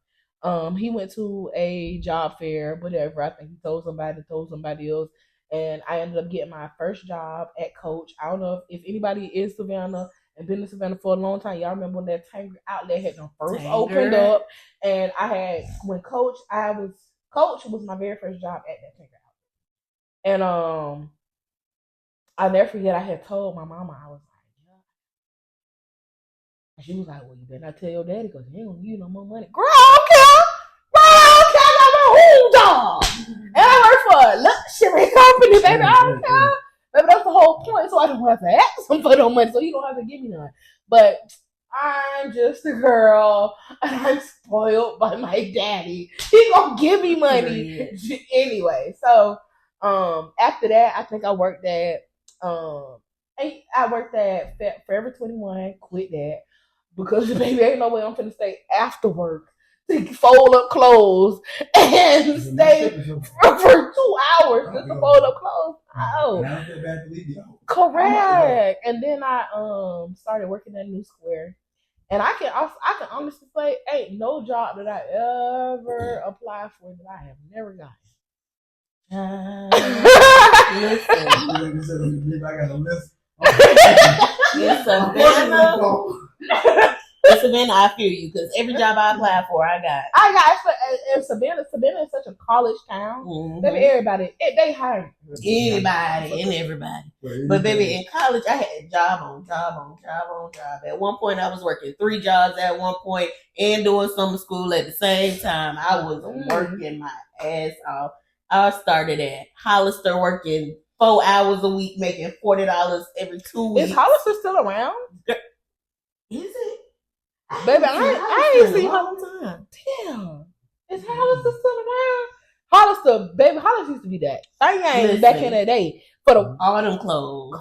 He went to a job fair, whatever. I think he told somebody else. And I ended up getting my first job at Coach. I don't know if anybody is Savannah and been in Savannah for a long time. Y'all remember when that Tanger outlet had first opened up, and I had Coach was my very first job at that Tanger outlet, and I never forget. I had told my mama, I was like, yeah. And she was like, well, you better not tell your daddy because he ain't gonna give you no more money. Girl, I don't care. I got my own job. And I work for a luxury company, baby. I don't care. Baby, that's the whole point. So I don't have to ask him for no money, so you don't have to give me none. But I'm just a girl, and I'm spoiled by my daddy. He gonna give me money anyway. So after that, I think I worked at Forever 21. Quit that because baby, ain't no way I'm finna stay after work to fold up clothes and stay for 2 hours just to fold up clothes. Oh, correct. And then I started working at New Square, and I can honestly say, ain't no job that I ever applied for that I have never gotten. Listen, Savannah, I feel you because every job I applied for, I got. And Savannah is such a college town. Mm-hmm. Baby, everybody, they hire anybody and everybody. But baby, in college, I had job on job. At one point, I was working 3 jobs at one point and doing summer school at the same time. I was working my ass off. I started at Hollister working 4 hours a week, making $40 every 2 weeks. Is Hollister still around? Is it? Baby, I ain't seen Hollister. Damn. Is Hollister still around? Hollister used to be that thing back in the day. For the all them clothes.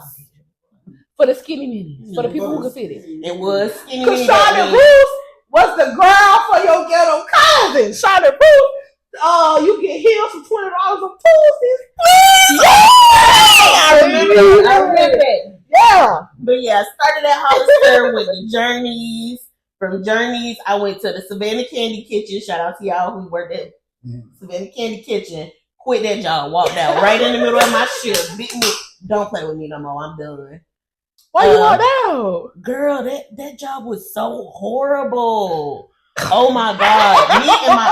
For the skinny minis. For the people who could fit it. It was skinny minis. Because Charlotte Ruth was the girl for your ghetto cousin. Charlotte Ruth. You get heels for $20 on Tuesdays. Yeah! I remember that. Yeah. But yeah, I started at Hollister with the Journeys. From Journeys, I went to the Savannah Candy Kitchen. Shout out to y'all who worked at Savannah Candy Kitchen. Quit that job. Walked out right in the middle of my shift. Beat me. Don't play with me no more. I'm done. Why you walked out? Girl, that job was so horrible. Oh my God. Me and my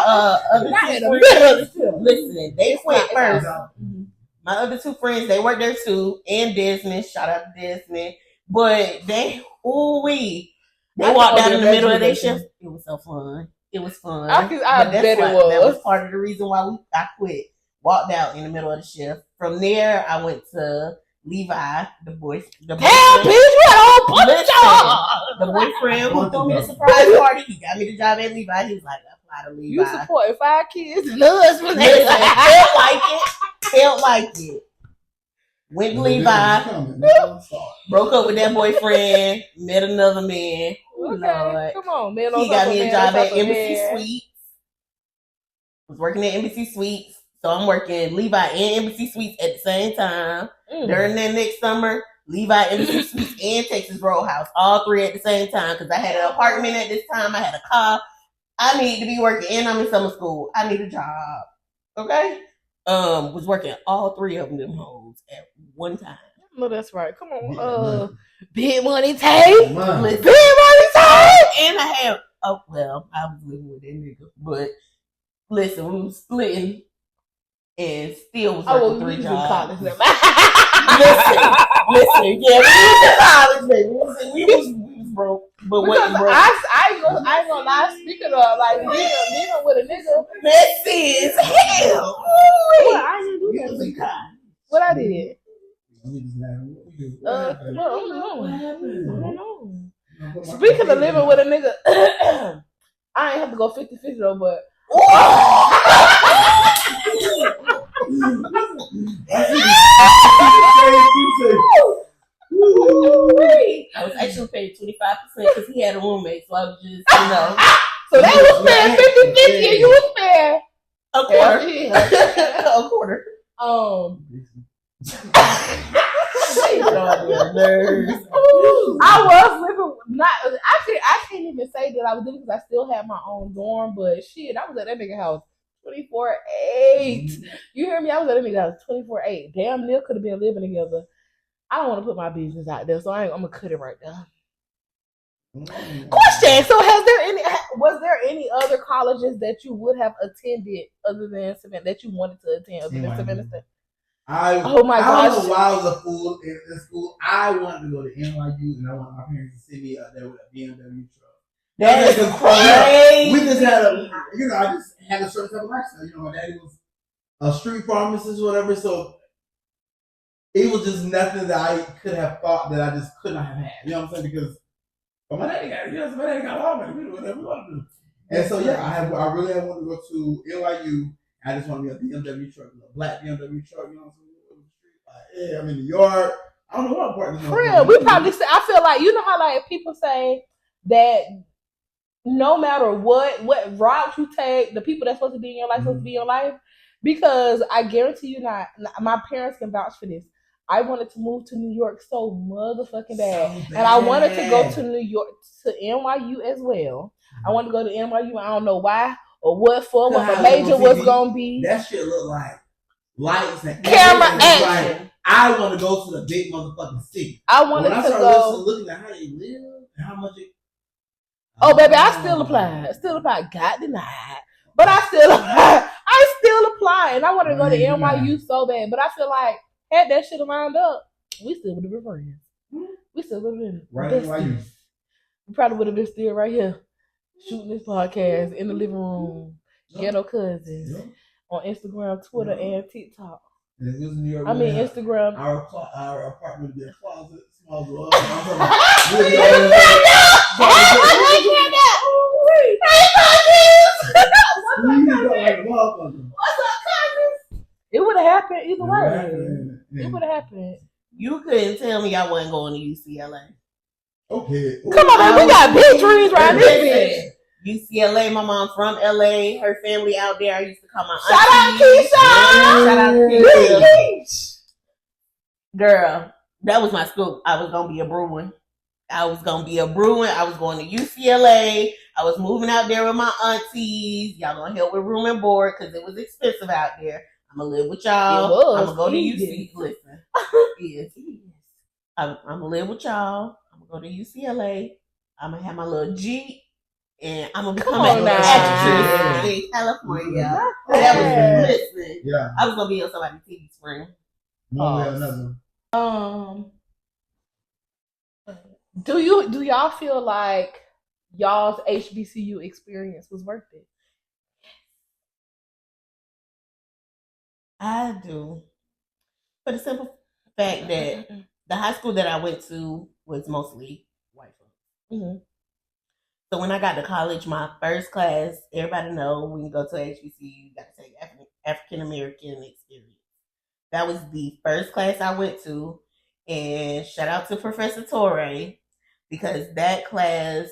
other 2 friends. Listen, they quit first. My other 2 friends, they worked there too. And Desmond. Shout out to Desmond. But they walked out in the middle of their shift. It was so fun. It was fun. I bet it was. That was part of the reason why I quit. Walked out in the middle of the shift. From there, I went to Levi, the boyfriend. Damn, bitch, you had a whole bunch of jobs. The boyfriend who threw me the surprise party. He got me the job at Levi. He was like, apply to Levi. You supported 5 kids and the husband. Felt like it. Went to Levi. Broke up with that boyfriend. Met another man. Okay, Lord. Come on, man. He got me a job at Embassy Suites. Was working at Embassy Suites. So I'm working Levi and Embassy Suites at the same time. During that next summer, Levi, Embassy Suites, and Texas Roadhouse. All 3 at the same time. Because I had an apartment at this time. I had a car. I need to be working and I'm in summer school. I need a job. Okay? Was working all 3 of them hoes at one time. No, that's right. Come on. Big money tape. Big money tape. And I had, I was living with that nigga. But listen, we was splitting and still was working 3 jobs. Listen, yeah, we was in college, baby. We was broke. But what broke? I ain't gonna lie, speaking of like living with a nigga. Messy as hell. I didn't do that. What I did? I don't know. Speaking of living with a nigga, I ain't have to go 50-50 though, but I was actually paid 25% because he had a roommate, so I was just, So that was fair, 50-50, and you was fair. A quarter. I was living I can't even say that I was living because I still had my own dorm, but shit, I was at that nigga house 24/8. You hear me? I was at that nigga house 24/8. Damn near could have been living together. I don't want to put my business out there, so I'm gonna cut it right now. Question. So, was there any other colleges that you would have attended other than Savannah that you wanted to attend other than Savannah State? Oh my gosh! I don't know why I was a fool in school. I wanted to go to NYU, and I wanted my parents to send me up there with a BMW truck. That is crazy. We just had I just had a certain type of lifestyle. My daddy was a street pharmacist or whatever, so it was just nothing that I could have thought that I just could not have had. You know what I'm saying? Because my daddy got a lot of money. We do whatever we want to do. And so I really wanted to go to NYU. I just want to be a BMW truck, a black BMW truck. You know what I'm saying? I'm in New York. I don't know what part. For real, we probably say. I feel like how like people say that no matter what route you take, the people that's supposed to be in your life supposed to be in your life. Because I guarantee you, my parents can vouch for this. I wanted to move to New York so motherfucking bad. And I wanted to go to New York, to NYU as well. I wanted to go to NYU. I don't know why or what for, what my major was going to be. That shit look like lights and camera action. Like, I want to go to the big motherfucking city. I wanted to go. Looking at how they live and how much it. Oh, baby, I still applied. Got denied. But I still apply. And I wanted to go to NYU so bad. But I feel like, had that shit lined up, we still would have been friends. We still would have been right at NYU. We probably would have been still right here, shooting this podcast in the living room. Ghetto Cousins on Instagram, Twitter, and TikTok. Instagram. Our apartment would be a closet. Small door. It would have happened either way. It would have happened. You couldn't tell me I wasn't going to UCLA. Okay. Come on, man. We got big dreams right here. UCLA, my mom from LA, her family out there. I used to call my auntie. Shout out Keisha. Girl, that was my school. I was going to be a Bruin. I was going to UCLA. I was moving out there with my aunties. Y'all going to help with room and board because it was expensive out there. I'm going to live with y'all. I'm going to go to UC. Listen. Yes. I'm going to live with y'all. I'm going to go to UCLA. I'm going to have my little Jeep. And I'm going to become an actress in California. That was listen. Yeah. I was going to be on somebody's TV screen. One way or another. Do y'all feel like y'all's HBCU experience was worth it? I do. For the simple fact that the high school that I went to was mostly white folks. Mm-hmm. So when I got to college, my first class, everybody know when you go to HBCU, you got to take African American experience. That was the first class I went to. And shout out to Professor Torre, because that class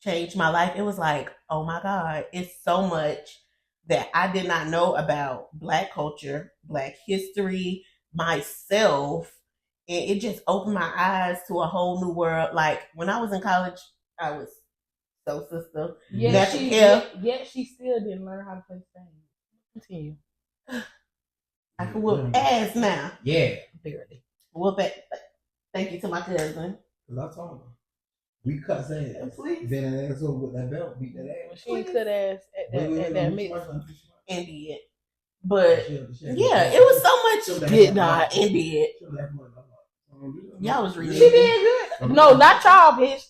changed my life. It was like, oh my God, it's so much that I did not know about Black culture, Black history, myself. And it just opened my eyes to a whole new world. Like when I was in college, I was so sister. Yet she still didn't learn how to play Spain. Continue. I can whoop ass now. Yeah. Barely. Whoop it. Thank you to my cousin. Because I told her. We cut ass. Then an asshole with that belt, beat that ass. She cut ass at that mix. And did. But yeah, it was so much. Did not. And did. Y'all was reading. She did good. No, not y'all, bitch.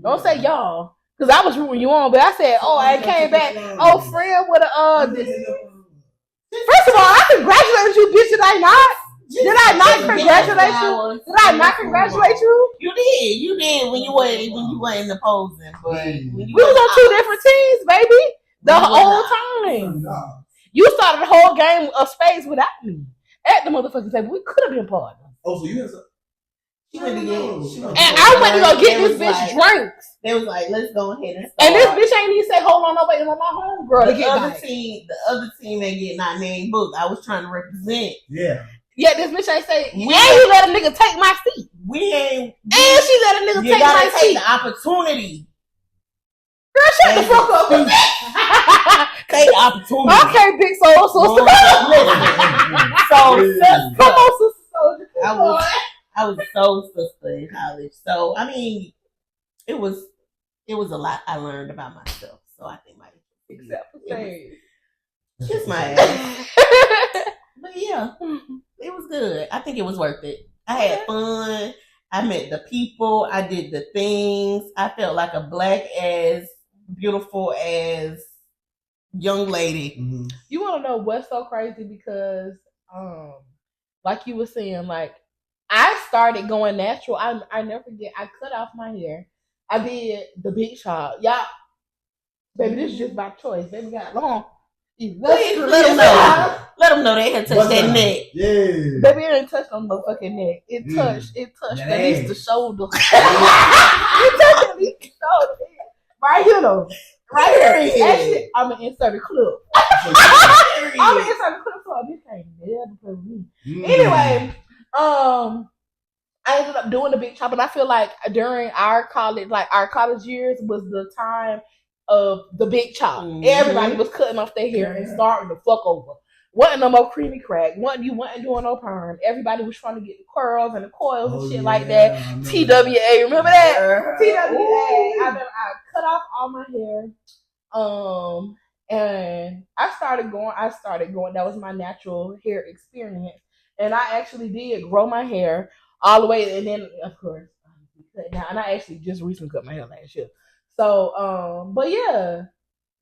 Don't say y'all. Because I was rooting you on, but I said, I came back. Oh, friend with First of all, I congratulated you, bitch. Did I not? Did I not congratulate you? Did I not congratulate you? You did when you were in the posing. But we was on two different teams, baby. The whole time. You started the whole game of space without me at the motherfucking table. We could have been partners. Oh, so you had some. And I went to go get this bitch drinks. They was like, let's go ahead and start. And this bitch ain't even say, hold on, no, wait, I'm my homegirl to get back. The other team ain't get not named book. I was trying to represent. Yeah. Yeah, this bitch ain't say, you let a nigga take my seat. And she let a nigga take my seat. You gotta take the opportunity. Girl, shut the fuck up. Take the opportunity. Okay, big soul sister. Come on, sister soldier. I was so sister in college. So, I mean, it was a lot I learned about myself. So I think except for say, kiss my ass. But yeah, it was good. I think it was worth it. I had fun. I met the people. I did the things. I felt like a black as beautiful as young lady. Mm-hmm. You want to know what's so crazy? Because, like you were saying, like I started going natural. I never forget. I cut off my hair. I did the big chop. Y'all, baby, this is just by choice. Baby got long. Please let them know. Let them know they had touched that neck. Yeah. Baby, it ain't touched on the motherfucking neck. It touched at least the shoulder. It touched at least the shoulder. Right here though. Right here. Actually, I'm gonna insert a clip. I'm gonna insert a clip so this ain't never for me. Anyway, I ended up doing the big chop, and I feel like during our college years was the time of the big chop. Mm-hmm. Everybody was cutting off their hair and starting to fuck over. Wasn't no more creamy crack. Wasn't doing no perm. Everybody was trying to get the curls and the coils and shit like that. TWA, remember that? TWA. I cut off all my hair. And I started going. That was my natural hair experience. And I actually did grow my hair all the way, and then of course now, and I actually just recently cut my hair last year. So, but yeah,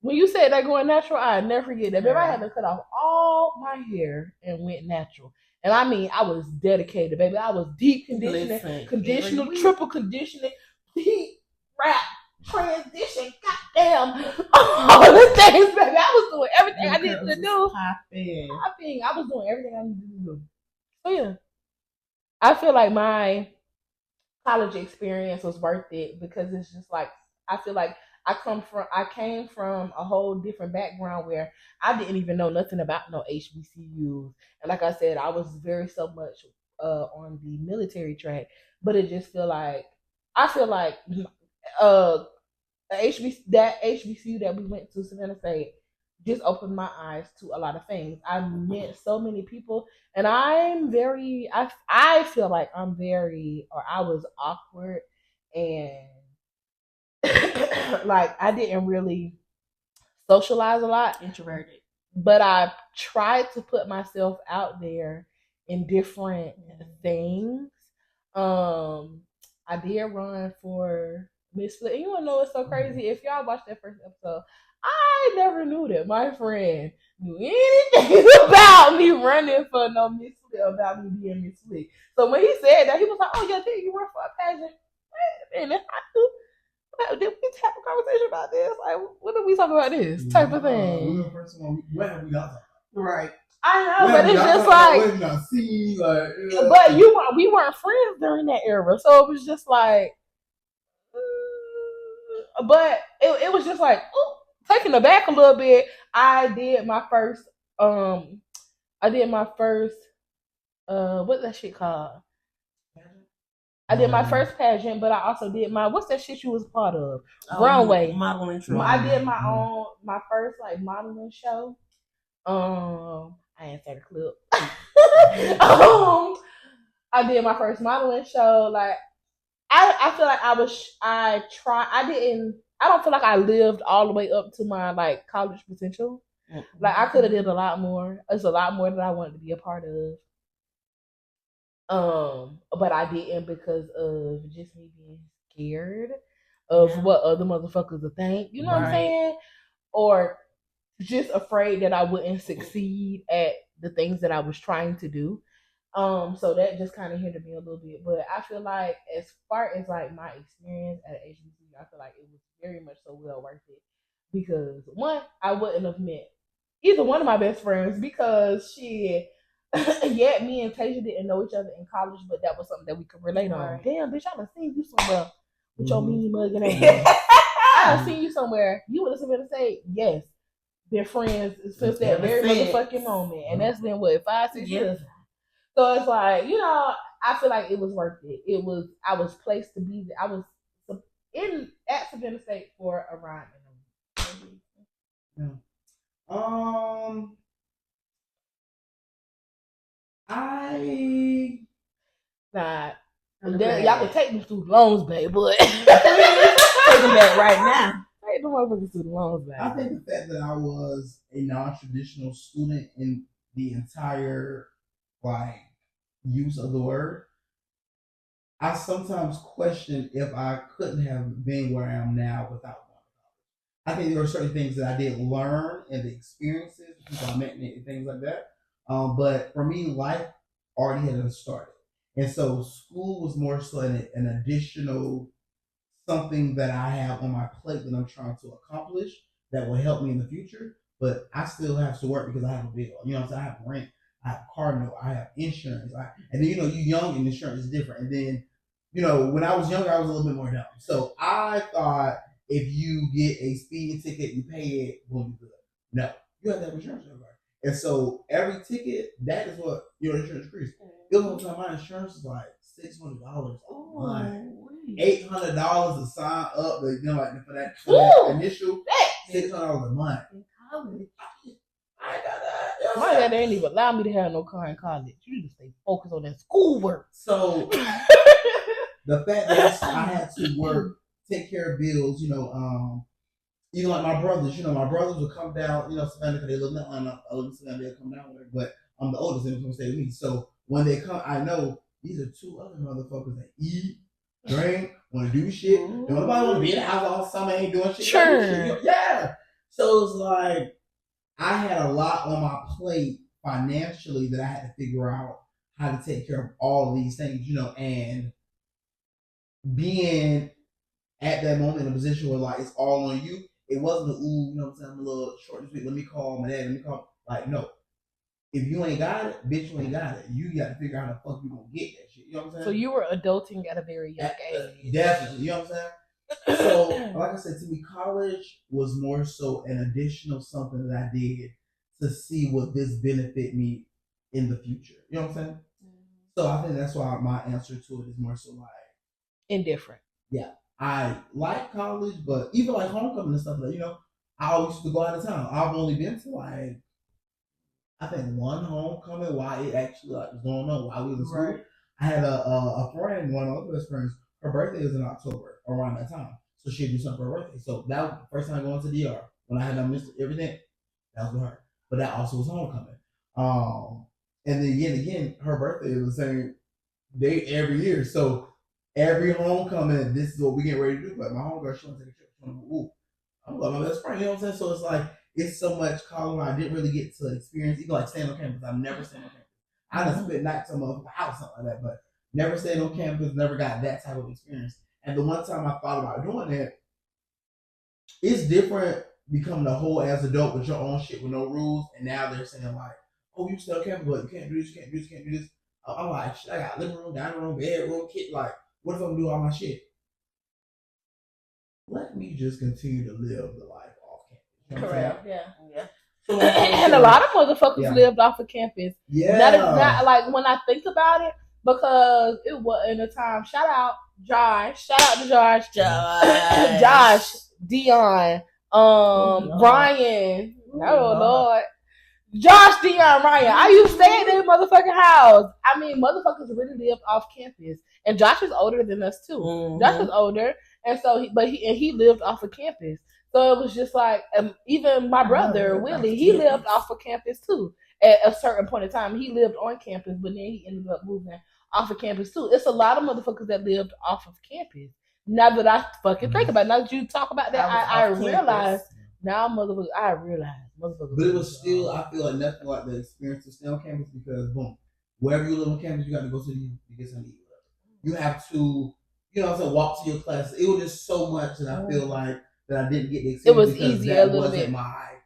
when you said that going natural, I never forget that. Baby, I had to cut off all my hair and went natural. And I mean, I was dedicated, baby. I was deep conditioning, triple conditioning, heat wrap, transition, goddamn, all the things, baby. I was doing everything I needed to do. I was doing everything I needed to do. So yeah, I feel like my college experience was worth it because it's just like I feel like I came from a whole different background where I didn't even know nothing about no HBCUs, and like I said, I was very so much on the military track, but it just I feel like the HBCU that we went to, Savannah State, just opened my eyes to a lot of things. I met so many people, and I feel like I was awkward and like I didn't really socialize a lot. Introverted. But I tried to put myself out there in different things. I did run for Miss Flip. You wanna know what's so crazy? If y'all watched that first episode, I never knew that my friend knew anything about me running for no Miss Flip, about me being Miss Flip. So when he said that, he was like, "Oh yeah, did you run for a pageant?" And did we have a conversation about this? Like, when did we talk about this type of thing? When have we got to? Right. I know, but it's just like, but we weren't friends during that era, so it was just like, but it was just like, taken aback a little bit. I did my first, what's that shit called? I did my first pageant, but I also did what's that shit you was part of? Runway. Modeling show. I did my first like modeling show. I ain't said a clip. I did my first modeling show. Like, I feel like I don't feel like I lived all the way up to my like college potential. Mm-hmm. Like I could have did a lot more. There's a lot more that I wanted to be a part of. But I didn't because of just me being scared of what other motherfuckers would think. You know what I'm saying? Or just afraid that I wouldn't succeed at the things that I was trying to do. So that just kind of hindered me a little bit. But I feel like as far as like my experience at HBCU, I feel like it was very much so well worth it. Because one, I wouldn't have met either one of my best friends because me and Tasia didn't know each other in college, but that was something that we could relate on. Damn, bitch, I done seen you somewhere with your mean mugging ass. I done seen you somewhere. You would have been to say, yes, been friends since that very motherfucking moment. And that's been, 5-6 years? So it's like, I feel like it was worth it. I was placed to be there. I was at Savannah State for a ride. Y'all can take them student loans back, but take them back right now. Take them motherfucking student loans back. I think the fact that I was a non-traditional student in the entire use of the word, I sometimes question if I couldn't have been where I am now without one. I think there were certain things that I did learn and the experiences, the people I met and things like that. But for me, life already had started. And so school was more so an additional something that I have on my plate that I'm trying to accomplish that will help me in the future. But I still have to work because I have a bill. You know what I'm saying? I have rent, I have a car note, I have insurance. And then, you young and insurance is different. And then, when I was younger, I was a little bit more dumb. So I thought if you get a speeding ticket, you pay it, boom, you're good. No, you have to have insurance everywhere. And so every ticket, that is what your insurance increases. My insurance is like $600 a month. $800 to sign up, for that initial $600 a month. In college. I got that. My dad ain't even allow me to have no car in college. You need to stay focused on that schoolwork. So the fact that I had to work, take care of bills, even like my brothers, my brothers would come down, Savannah, because they live in Atlanta. I live in Savannah, they'll come down with her, but I'm the oldest, and they're going to stay with me. So when they come, I know these are two other motherfuckers that eat, drink, want to do shit. Nobody want to be in the house all summer, ain't doing shit. Sure. Yeah. So it's like I had a lot on my plate financially that I had to figure out how to take care of all of these things, and being at that moment in a position where it's all on you. It wasn't I'm a little short and sweet. Let me call my dad. Let me call. No. If you ain't got it, bitch, you ain't got it. You got to figure out how the fuck you gonna get that shit. You know what I'm saying? So you were adulting at a very young age. Definitely. You know what I'm saying? So, like I said, to me, college was more so an additional something that I did to see what this benefit me in the future. You know what I'm saying? So I think that's why my answer to it is more so indifferent. Yeah. I like college, but even homecoming and stuff I always used to go out of town. I've only been to I think one homecoming while it actually was going on while we was in school. Right. I had a friend, one of my best friends, her birthday was in October around that time. So she'd do something for her birthday. So that was the first time going to DR. When I had missed everything, that was with her. But that also was homecoming. And then again, her birthday is the same day every year. So every homecoming, this is what we get ready to do. But my homegirl, she want to take a trip. She want to go, I'm like my best friend, you know what I'm saying? So it's so much college I didn't really get to experience, even staying on campus. I've never stayed on campus. I done spent nights on my house, something like that, but never stayed on campus, never got that type of experience. And the one time I thought about doing that, it's different becoming a whole ass adult with your own shit with no rules. And now they're saying oh, you stay on campus, but you can't do this, you can't do this, you can't do this. I'm like, shit, I got living room, dining room, bedroom, kid. What if I'm doing all my shit? Let me just continue to live the life off campus. You know correct. Yeah. So, and a lot of motherfuckers lived off of campus. Yeah. That is not when I think about it, because it was in a time. Shout out Josh. Shout out to Josh. Josh. Dion. Brian. Oh Lord. Josh, Dion, Ryan. I used to stay at their motherfucking house. I mean, motherfuckers really lived off campus. And Josh is older than us too. Mm-hmm. Josh is older, and so he lived off of campus. So it was just even my brother Willie, he lived off of campus too. At a certain point in time, he lived on campus, but then he ended up moving off of campus too. It's a lot of motherfuckers that lived off of campus. Now that I fucking think about it, now that you talk about that, I realize. Now, I realize. But it was still, I feel nothing like the experience to stay on campus because, boom, wherever you live on campus, you got to go to get something to eat. You have to, walk to your class. It was just so much that I feel like that I didn't get the experience. It was easier a little bit. My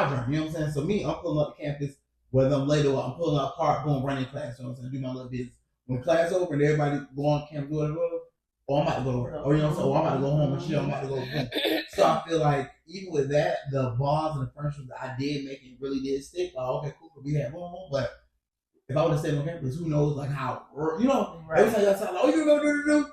journey, you know what I'm saying? So me, I'm pulling up campus, whether I'm late or I'm pulling up park, boom, running class, you know what I'm saying? Do my little business. When class over and everybody go on campus, do whatever, or I'm about to go to work. Or, you know what I'm saying? Or I'm about to go home and shit, I'm about to go home. So I feel like even with that, the bonds and the friendships that I did make, it really did stick. Okay, cool, we had home, but if I would have stayed on campus, who knows how, every time y'all talk, you gonna do?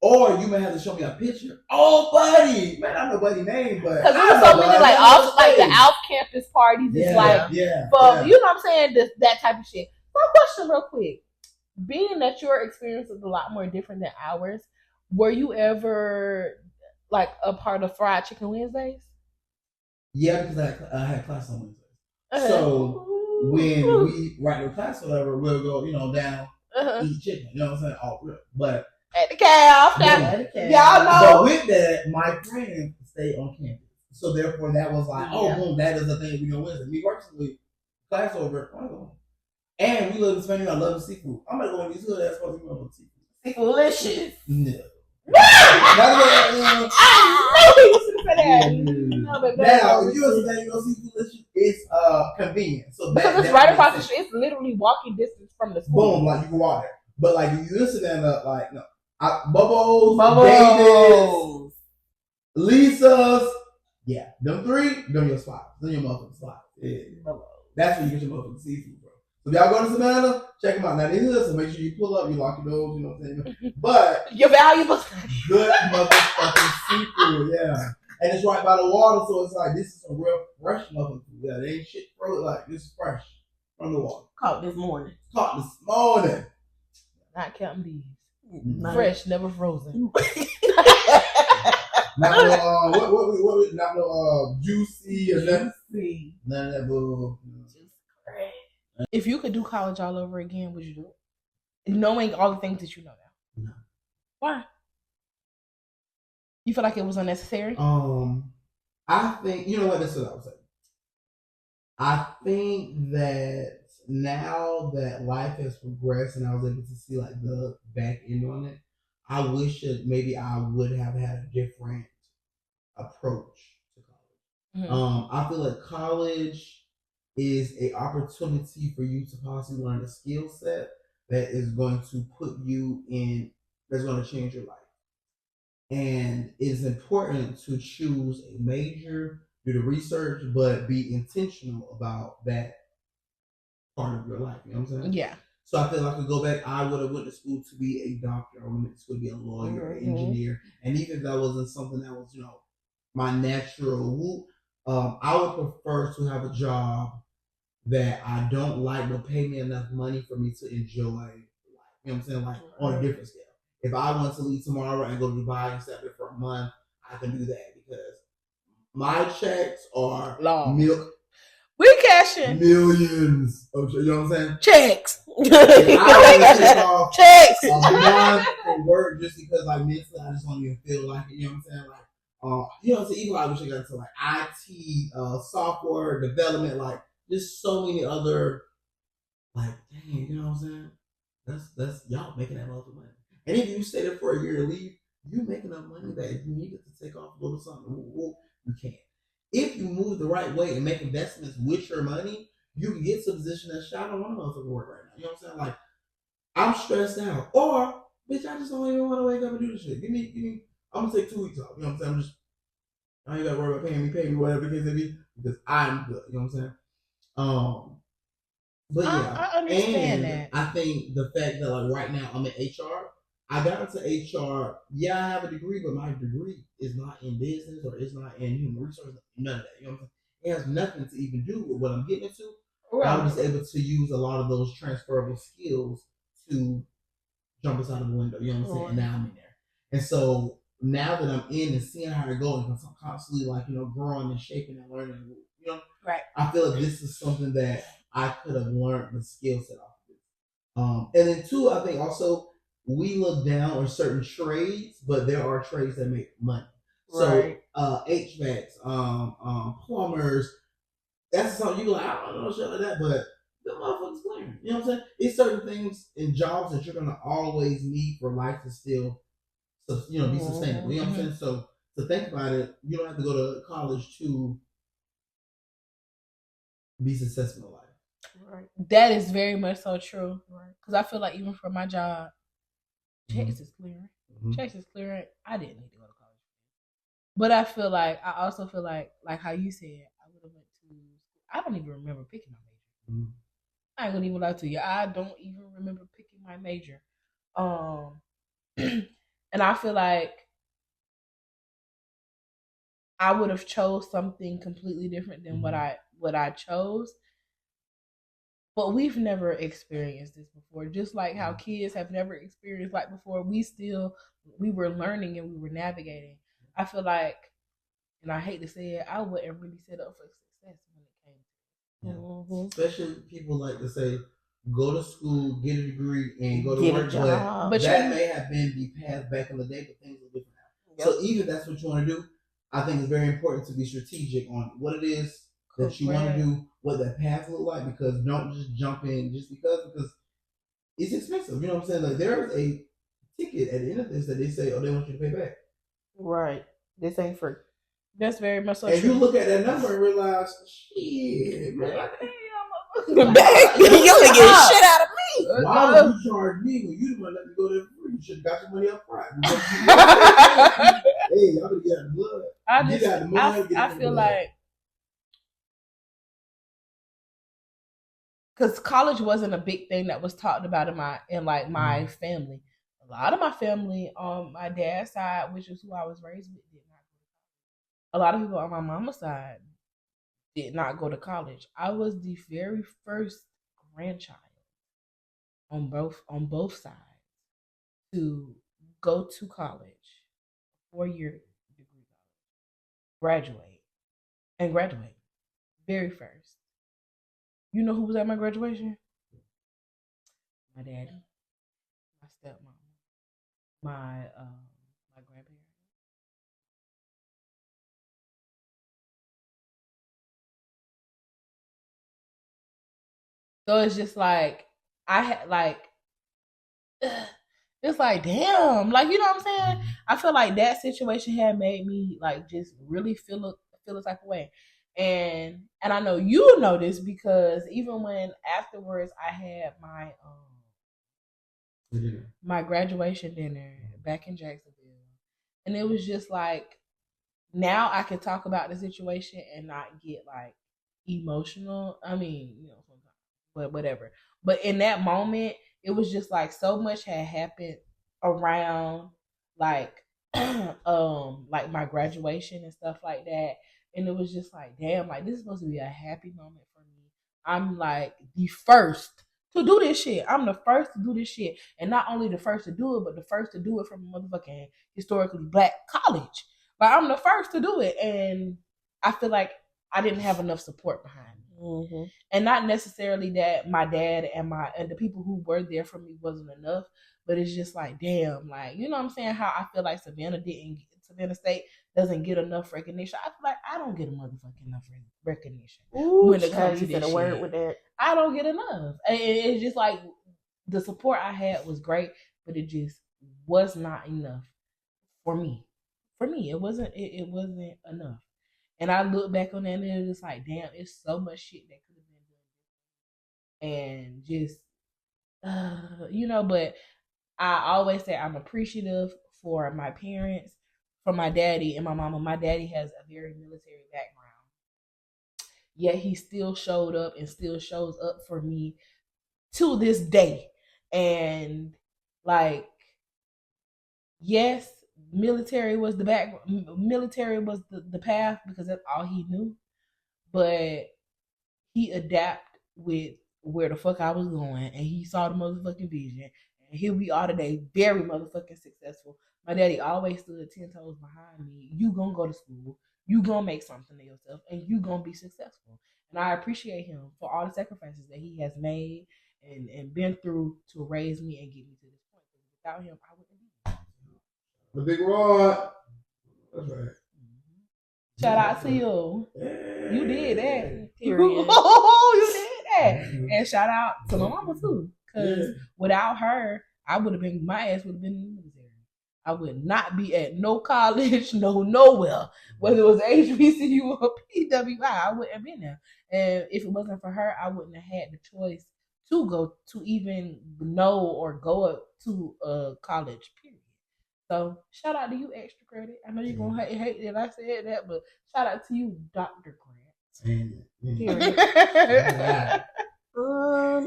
Or you may have to show me a picture. Oh, buddy, man, I know buddy name, but because there's so many the off campus parties. It's you know what I'm saying, that type of shit. One question, real quick: being that your experience is a lot more different than ours, were you ever like a part of Fried Chicken Wednesdays? Yeah, because I had class on Wednesdays. So when we write the class or whatever, we'll go, down, eat chicken. You know what I'm saying? All real. But at the calf, y'all know. But with that, my friend stayed on campus. So therefore that was like, boom, that is the thing we gonna Wednesday. Me personally, class over, and we live in Spain, I love seafood. I'm gonna go in these hood ass fucking love seafood. Seafoodlicious. No. I knew he was gonna say that. Now, if you was saying you go seafoodlicious, it's convenient. So because it's right across the street. It's literally walking distance from the school. Boom, like you can walk there. But like if you listen and like no, Bubbles, David's, Lisa's, yeah, them three, them your spots, them your motherfucking spots. Yeah, that's where you get your motherfucking seafood, bro. So if y'all go to Savannah, check them out. Now they hood, so make sure you pull up, you lock your doors, you know what I'm saying. But your valuables, good motherfucking seafood, yeah. And it's right by the water, so it's like this is some real fresh motherfucking food. Yeah, they ain't shit frozen, like this is fresh from the water. Caught this morning. Not counting these. Fresh, never frozen. Not no juicy or nothing. None of that bull. If you could do college all over again, would you do it? Knowing all the things that you know now. No. Why? You feel like it was unnecessary? I think you know what, this is what I was saying. I think that now that life has progressed and I was able to see like the back end on it, I wish that maybe I would have had a different approach to college. Mm-hmm. I feel like college is an opportunity for you to possibly learn a skill set that is going to put you in, that's going to change your life. And it's important to choose a major, do the research, but be intentional about that part of your life. You know what I'm saying? Yeah. So I feel like I could go back, I would have went to school to be a doctor, or went to school to be a lawyer, an engineer. And even if that wasn't something that was, my natural, I would prefer to have a job that I don't like but pay me enough money for me to enjoy life. You know what I'm saying? Like on a different scale. If I want to leave tomorrow and go to Dubai and stay there for a month, I can do that because my checks are milk. We cashing millions. You know what I'm saying? Checks. I take off checks. A month from work just because like mentally I just don't even feel like it. You know what I'm saying? Like, so even I wish I got into like IT, software development, like just so many other, like, dang, you know what I'm saying? That's y'all making that much money. And if you stay there for a year to leave, you make enough money that if you needed to take off a little something, you can. If you move the right way and make investments with your money, you can get to a position that I don't want to motherfucker work right now. You know what I'm saying? Like, I'm stressed out. Or, bitch, I just don't even want to wake up and do this shit. Give me, I'm going to take 2 weeks off. You know what I'm saying? I ain't got to worry about paying me, whatever the case may be, because I'm good. You know what I'm saying? But yeah. I understand that. I think the fact that, like, right now I'm in HR, I got into HR. Yeah, I have a degree, but my degree is not in business or it's not in human resources. None of that. You know what I'm saying? It has nothing to even do with what I'm getting into. Right. I was able to use a lot of those transferable skills to jump us out of the window. You know what I'm saying? And now I'm in there. And so now that I'm in and seeing how it goes, because I'm constantly like, growing and shaping and learning, right. I feel like this is something that I could have learned the skill set off of this. And then 2, I think also, we look down on certain trades, but there are trades that make money. Right. So HVACs, plumbers, that's something you be like, I don't know shit like that, but the motherfuckers clearing. You know what I'm saying? It's certain things in jobs that you're gonna always need for life to still be sustainable. You know what I'm saying? So to think about it, you don't have to go to college to be successful in life. Right. That is very much so true. Right. Because I feel like even for my job, checks is clearing. Checks is clearing. I didn't need to go to college. But I also feel like how you said, I would have went to, I don't even remember picking my major. I ain't gonna even lie to you. I don't even remember picking my major. And I feel like I would have chose something completely different than what I chose. But we've never experienced this before. Just like how kids have never experienced like before, we were learning and we were navigating. I feel like, and I hate to say it, I wasn't really set up for success when it came to it. Especially people like to say, go to school, get a degree, and go to Get a work. job. But that may have been the path back in the day, but things are different now. So even if that's what you want to do, I think it's very important to be strategic on what it is that you want to do, what that path look like, because don't just jump in just because it's expensive. You know what I'm saying? Like there's a ticket at the end of this that they say, oh, they want you to pay back. Right. This ain't free. That's very much so. And you look at that number and realize, shit, man. You gonna get shit out of me. Why would you charge me when you didn't let me go there for free? You should have got your money up front. Hey, y'all gonna get out of the blood. I feel like, because college wasn't a big thing that was talked about in my family. A lot of my family on my dad's side, which is who I was raised with, did not go to college. A lot of people on my mama's side did not go to college. I was the very first grandchild on both sides to go to college, 4-year degree college, graduate. Very first. You know who was at my graduation? My daddy, my stepmom, my grandparents. So it's just like I had like it's like damn, like you know what I'm saying? I feel like that situation had made me like just really feel a type of way. And I know you know this because even when afterwards I had my graduation dinner back in Jacksonville, and it was just like now I can talk about the situation and not get like emotional. I mean, you know, sometimes, but whatever. But in that moment, it was just like so much had happened around like like my graduation and stuff like that. And it was just like, damn, like this is supposed to be a happy moment for me. I'm like the first to do this shit. I'm the first to do this shit. And not only the first to do it, but the first to do it from a motherfucking historically black college. Like I'm the first to do it. And I feel like I didn't have enough support behind me. Mm-hmm. And not necessarily that my dad and the people who were there for me wasn't enough, but it's just like, damn, like, you know what I'm saying? How I feel like Savannah State doesn't get enough recognition. I feel like I don't get a motherfucking enough recognition. Ooh, when it comes to this shit. Word with that. I don't get enough. And it's just like the support I had was great, but it just was not enough for me. For me, it wasn't enough. And I look back on that and it was just like, damn, it's so much shit that could have been done. And just, you know, but I always say I'm appreciative for my parents, for my daddy and my mama. My daddy has a very military background. Yet he still showed up and still shows up for me to this day. And like, yes, military was the path because that's all he knew. But he adapted with where the fuck I was going and he saw the motherfucking vision. And here we are today, very motherfucking successful. My daddy always stood 10 toes behind me. You gonna go to school, you gonna make something of yourself, and you gonna be successful. And I appreciate him for all the sacrifices that he has made and been through to raise me and get me to this point. Without him, I wouldn't be. The big rod. That's right. Mm-hmm. Shout out to you. Yeah. You did that. You did that. And shout out to my mama too. Because without her, my ass would have been in the military. I would not be at no college, nowhere. Whether it was HBCU or PWI, I wouldn't have been there. And if it wasn't for her, I wouldn't have had the choice to go to even know or go up to a college, period. So shout out to you, extra credit. I know you're gonna hate that I said that, but shout out to you, Dr. Grant. Period.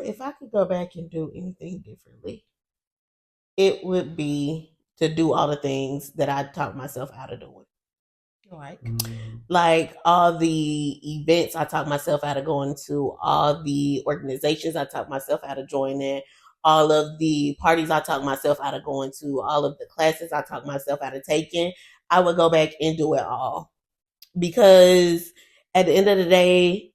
If I could go back and do anything differently, it would be to do all the things that I talked myself out of doing. Like, Mm-hmm. like all the events I talk myself out of going to, all the organizations I talk myself out of joining, all of the parties I talk myself out of going to, all of the classes I talk myself out of taking. I would go back and do it all because at the end of the day,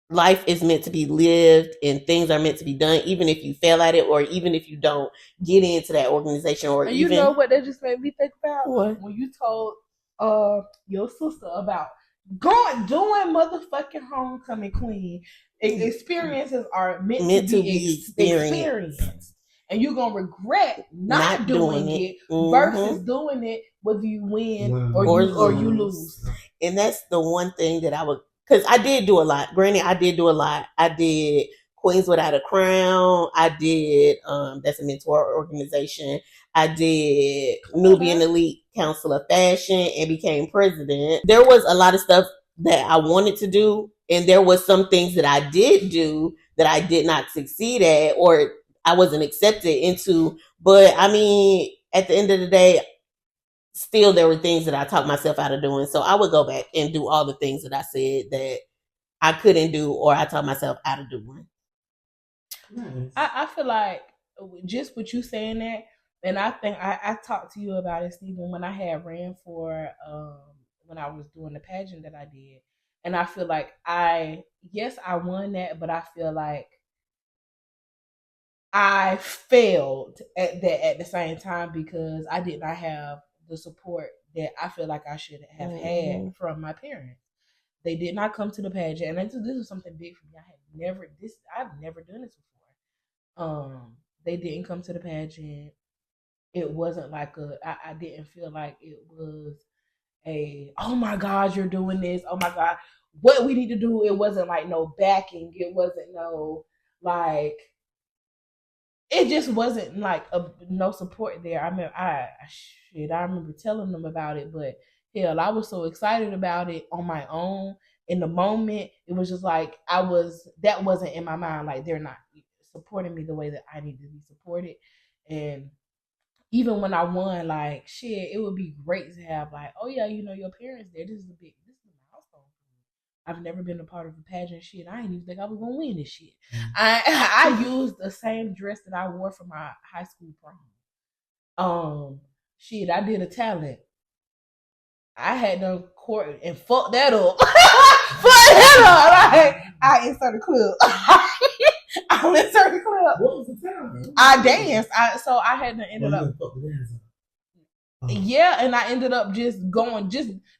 life is meant to be lived and things are meant to be done, even if you fail at it or even if you don't get into that organization or And even. you know what that just made me think about? What? When you told your sister about doing motherfucking homecoming queen. Experiences are meant to be experienced. And you're gonna regret not doing it versus doing it whether you win or you lose. And that's the one thing that I would, because I did do a lot. Granted, I did do a lot. I did Queens Without a Crown. I did that's a mentor organization. I did Nubian Elite Council of Fashion and became president. There was a lot of stuff that I wanted to do, and there was some things that I did do that I did not succeed at or I wasn't accepted into. But I mean, at the end of the day, still there were things that I talked myself out of doing. So I would go back and do all the things that I said that I couldn't do or I taught myself out of doing. Nice. I feel like just with you saying that, and I think I talked to you about it, Stephen, when I had ran for when I was doing the pageant that I did. And I feel like I won that, but I feel like I failed at the same time because I did not have the support that I feel like I should have had from my parents. They did not come to the pageant, and this was something big for me. I've never done this before. They didn't come to the pageant. It wasn't like I didn't feel like it was a, oh my God, you're doing this. Oh my God, what we need to do. It wasn't like no backing. It wasn't no like. It just wasn't like no support there. I mean, I remember telling them about it, but hell, I was so excited about it on my own. In the moment, it was just like that wasn't in my mind. Like they're not supporting me the way that I need to be supported. And even when I won, like shit, it would be great to have like, oh yeah, your parents there. This is a milestone. I've never been a part of a pageant shit. I didn't even think I was gonna win this shit. I used the same dress that I wore for my high school prom. Shit, I did a talent. I had done court and fucked that up. Like, I inserted clip. I inserted clip. What was the talent? I danced. So I had to end up. Yeah, and I ended up just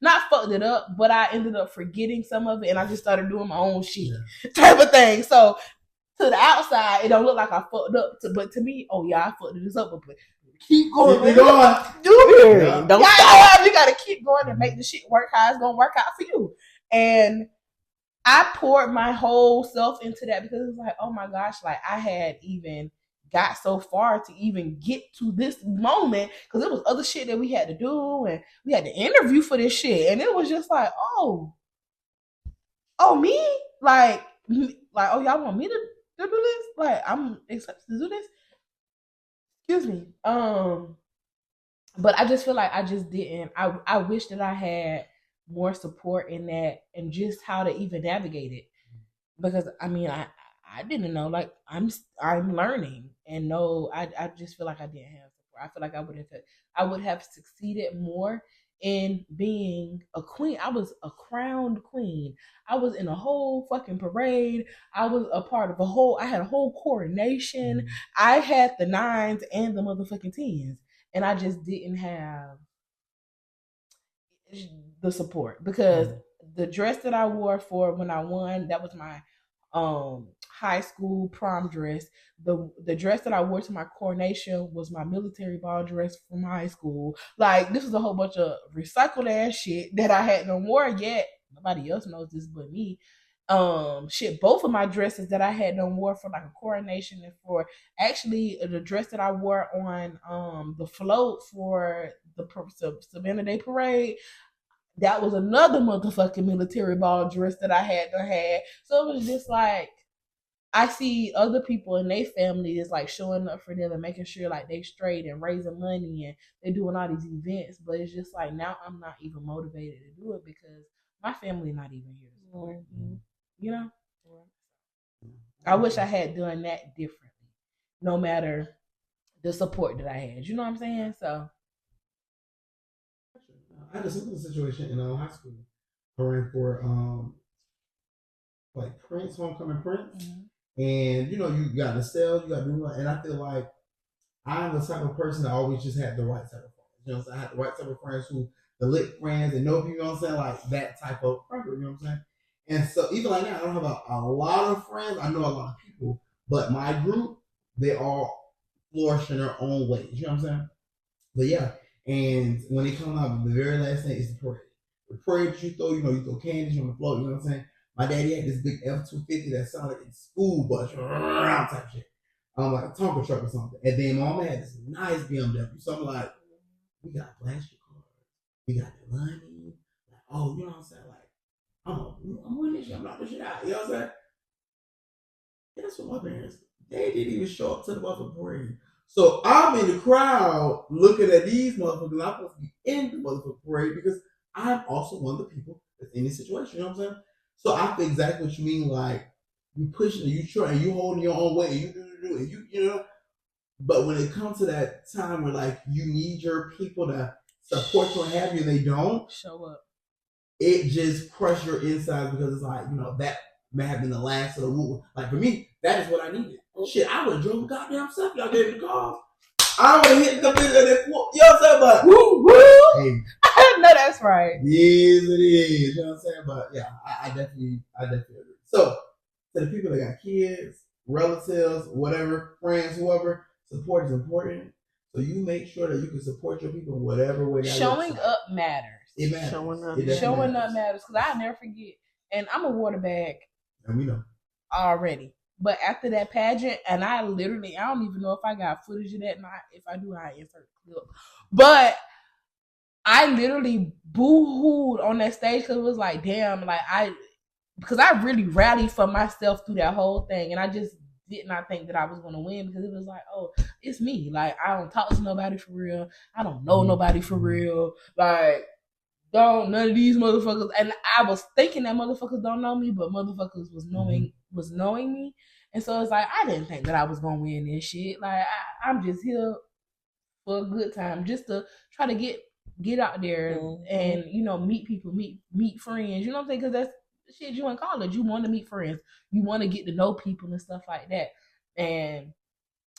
not fucked it up, but I ended up forgetting some of it, and I just started doing my own shit type of thing. So to the outside, it don't look like I fucked up, but to me, oh yeah, I fucked this up, but keep going. Keep going. Do it. Don't stop. You gotta keep going and make the shit work how it's gonna work out for you. And I poured my whole self into that because it's like, oh my gosh, like I had even got so far to even get to this moment because it was other shit that we had to do and we had to interview for this shit, and it was just like, oh me, like oh y'all want me to do this? Like I'm excited to do this. Excuse me. But I just feel like I just didn't. I wish that I had more support in that and just how to even navigate it, because I mean I didn't know. Like I'm learning, and no, I just feel like I didn't have support. I feel like I would have succeeded more in being a queen. I was a crowned queen. I was in a whole fucking parade. I was a part of I had a whole coronation. I had the 9s and the motherfucking 10s, and I just didn't have the support because the dress that I wore for when I won, that was my high school prom dress. The dress that I wore to my coronation was my military ball dress from high school. Like this was a whole bunch of recycled ass shit that I hadn't worn yet. Nobody else knows this but me. Both of my dresses that I had done wore for like a coronation and for actually the dress that I wore on the float for the Savannah Day Parade, that was another motherfucking military ball dress that I had done had. So it was just like I see other people in their family is like showing up for them and making sure like they straight and raising money and they're doing all these events. But it's just like now I'm not even motivated to do it because my family not even here to support me. You know? I wish I had done that differently, no matter the support that I had. You know what I'm saying? So I had a similar situation in high school. I ran for like Prince, homecoming Prince, and you know you got to sell, you got to do that, and I feel like I'm the type of person that always just had the right type of friends. You know what I'm saying? I had the right type of friends who the lit friends and know people. You know what I'm saying? Like that type of friend. You know what I'm saying? And so even like now, I don't have a lot of friends. I know a lot of people, but my group, they all flourish in their own ways. You know what I'm saying? But yeah, and when they come out, the very last thing is the parade. The parade that you throw, you know, you throw candies on the floor. You know what I'm saying? My daddy had this big F-250 that sounded like a school bus, type shit. Like a Tonka truck or something. And then mom had this nice BMW. So I'm like, we got plastic cars. We got the money. Like, oh, you know what I'm saying? Like, I'm winning this shit. I'm knocking this shit out. You know what I'm saying? That's what my parents, they didn't even show up to the motherfucking parade. So I'm in the crowd looking at these motherfuckers. I'm supposed to be in the motherfucking parade because I'm also one of the people that's in this situation. You know what I'm saying? So I feel exactly what you mean. Like, you pushing, you trying, you holding your own weight, and you do, and you know. But when it comes to that time where like you need your people to support you and have you, and they don't show up, it just crushes your insides because it's like, you know, that may have been the last of the rule. Like for me, that is what I needed. Shit, I would have drove a goddamn stuff. Y'all gave me the cars. I would have hit the bit of that. You know what I'm saying? But woo. Hey. No, that's right. Yes, it is. You know what I'm saying? But yeah, I definitely agree. So to the people that got kids, relatives, whatever, friends, whoever, support is important. So you make sure that you can support your people in whatever way. Showing up matters. It matters. Showing up matters because I'll never forget. And I'm a water bag. And we know already. But after that pageant, and I don't even know if I got footage of that night. If I do, I insert the clip. But I literally boo-hooed on that stage because it was like, damn, like because I really rallied for myself through that whole thing. And I just did not think that I was going to win because it was like, oh, it's me. Like, I don't talk to nobody for real. I don't know nobody for real. Like, none of these motherfuckers. And I was thinking that motherfuckers don't know me, but motherfuckers was knowing me. And so it's like, I didn't think that I was going to win this shit. Like, I'm just here for a good time, just to try to get out there and, you know, meet people, meet friends. You know what I'm saying? Because that's the shit you in college. You want to meet friends. You want to get to know people and stuff like that. And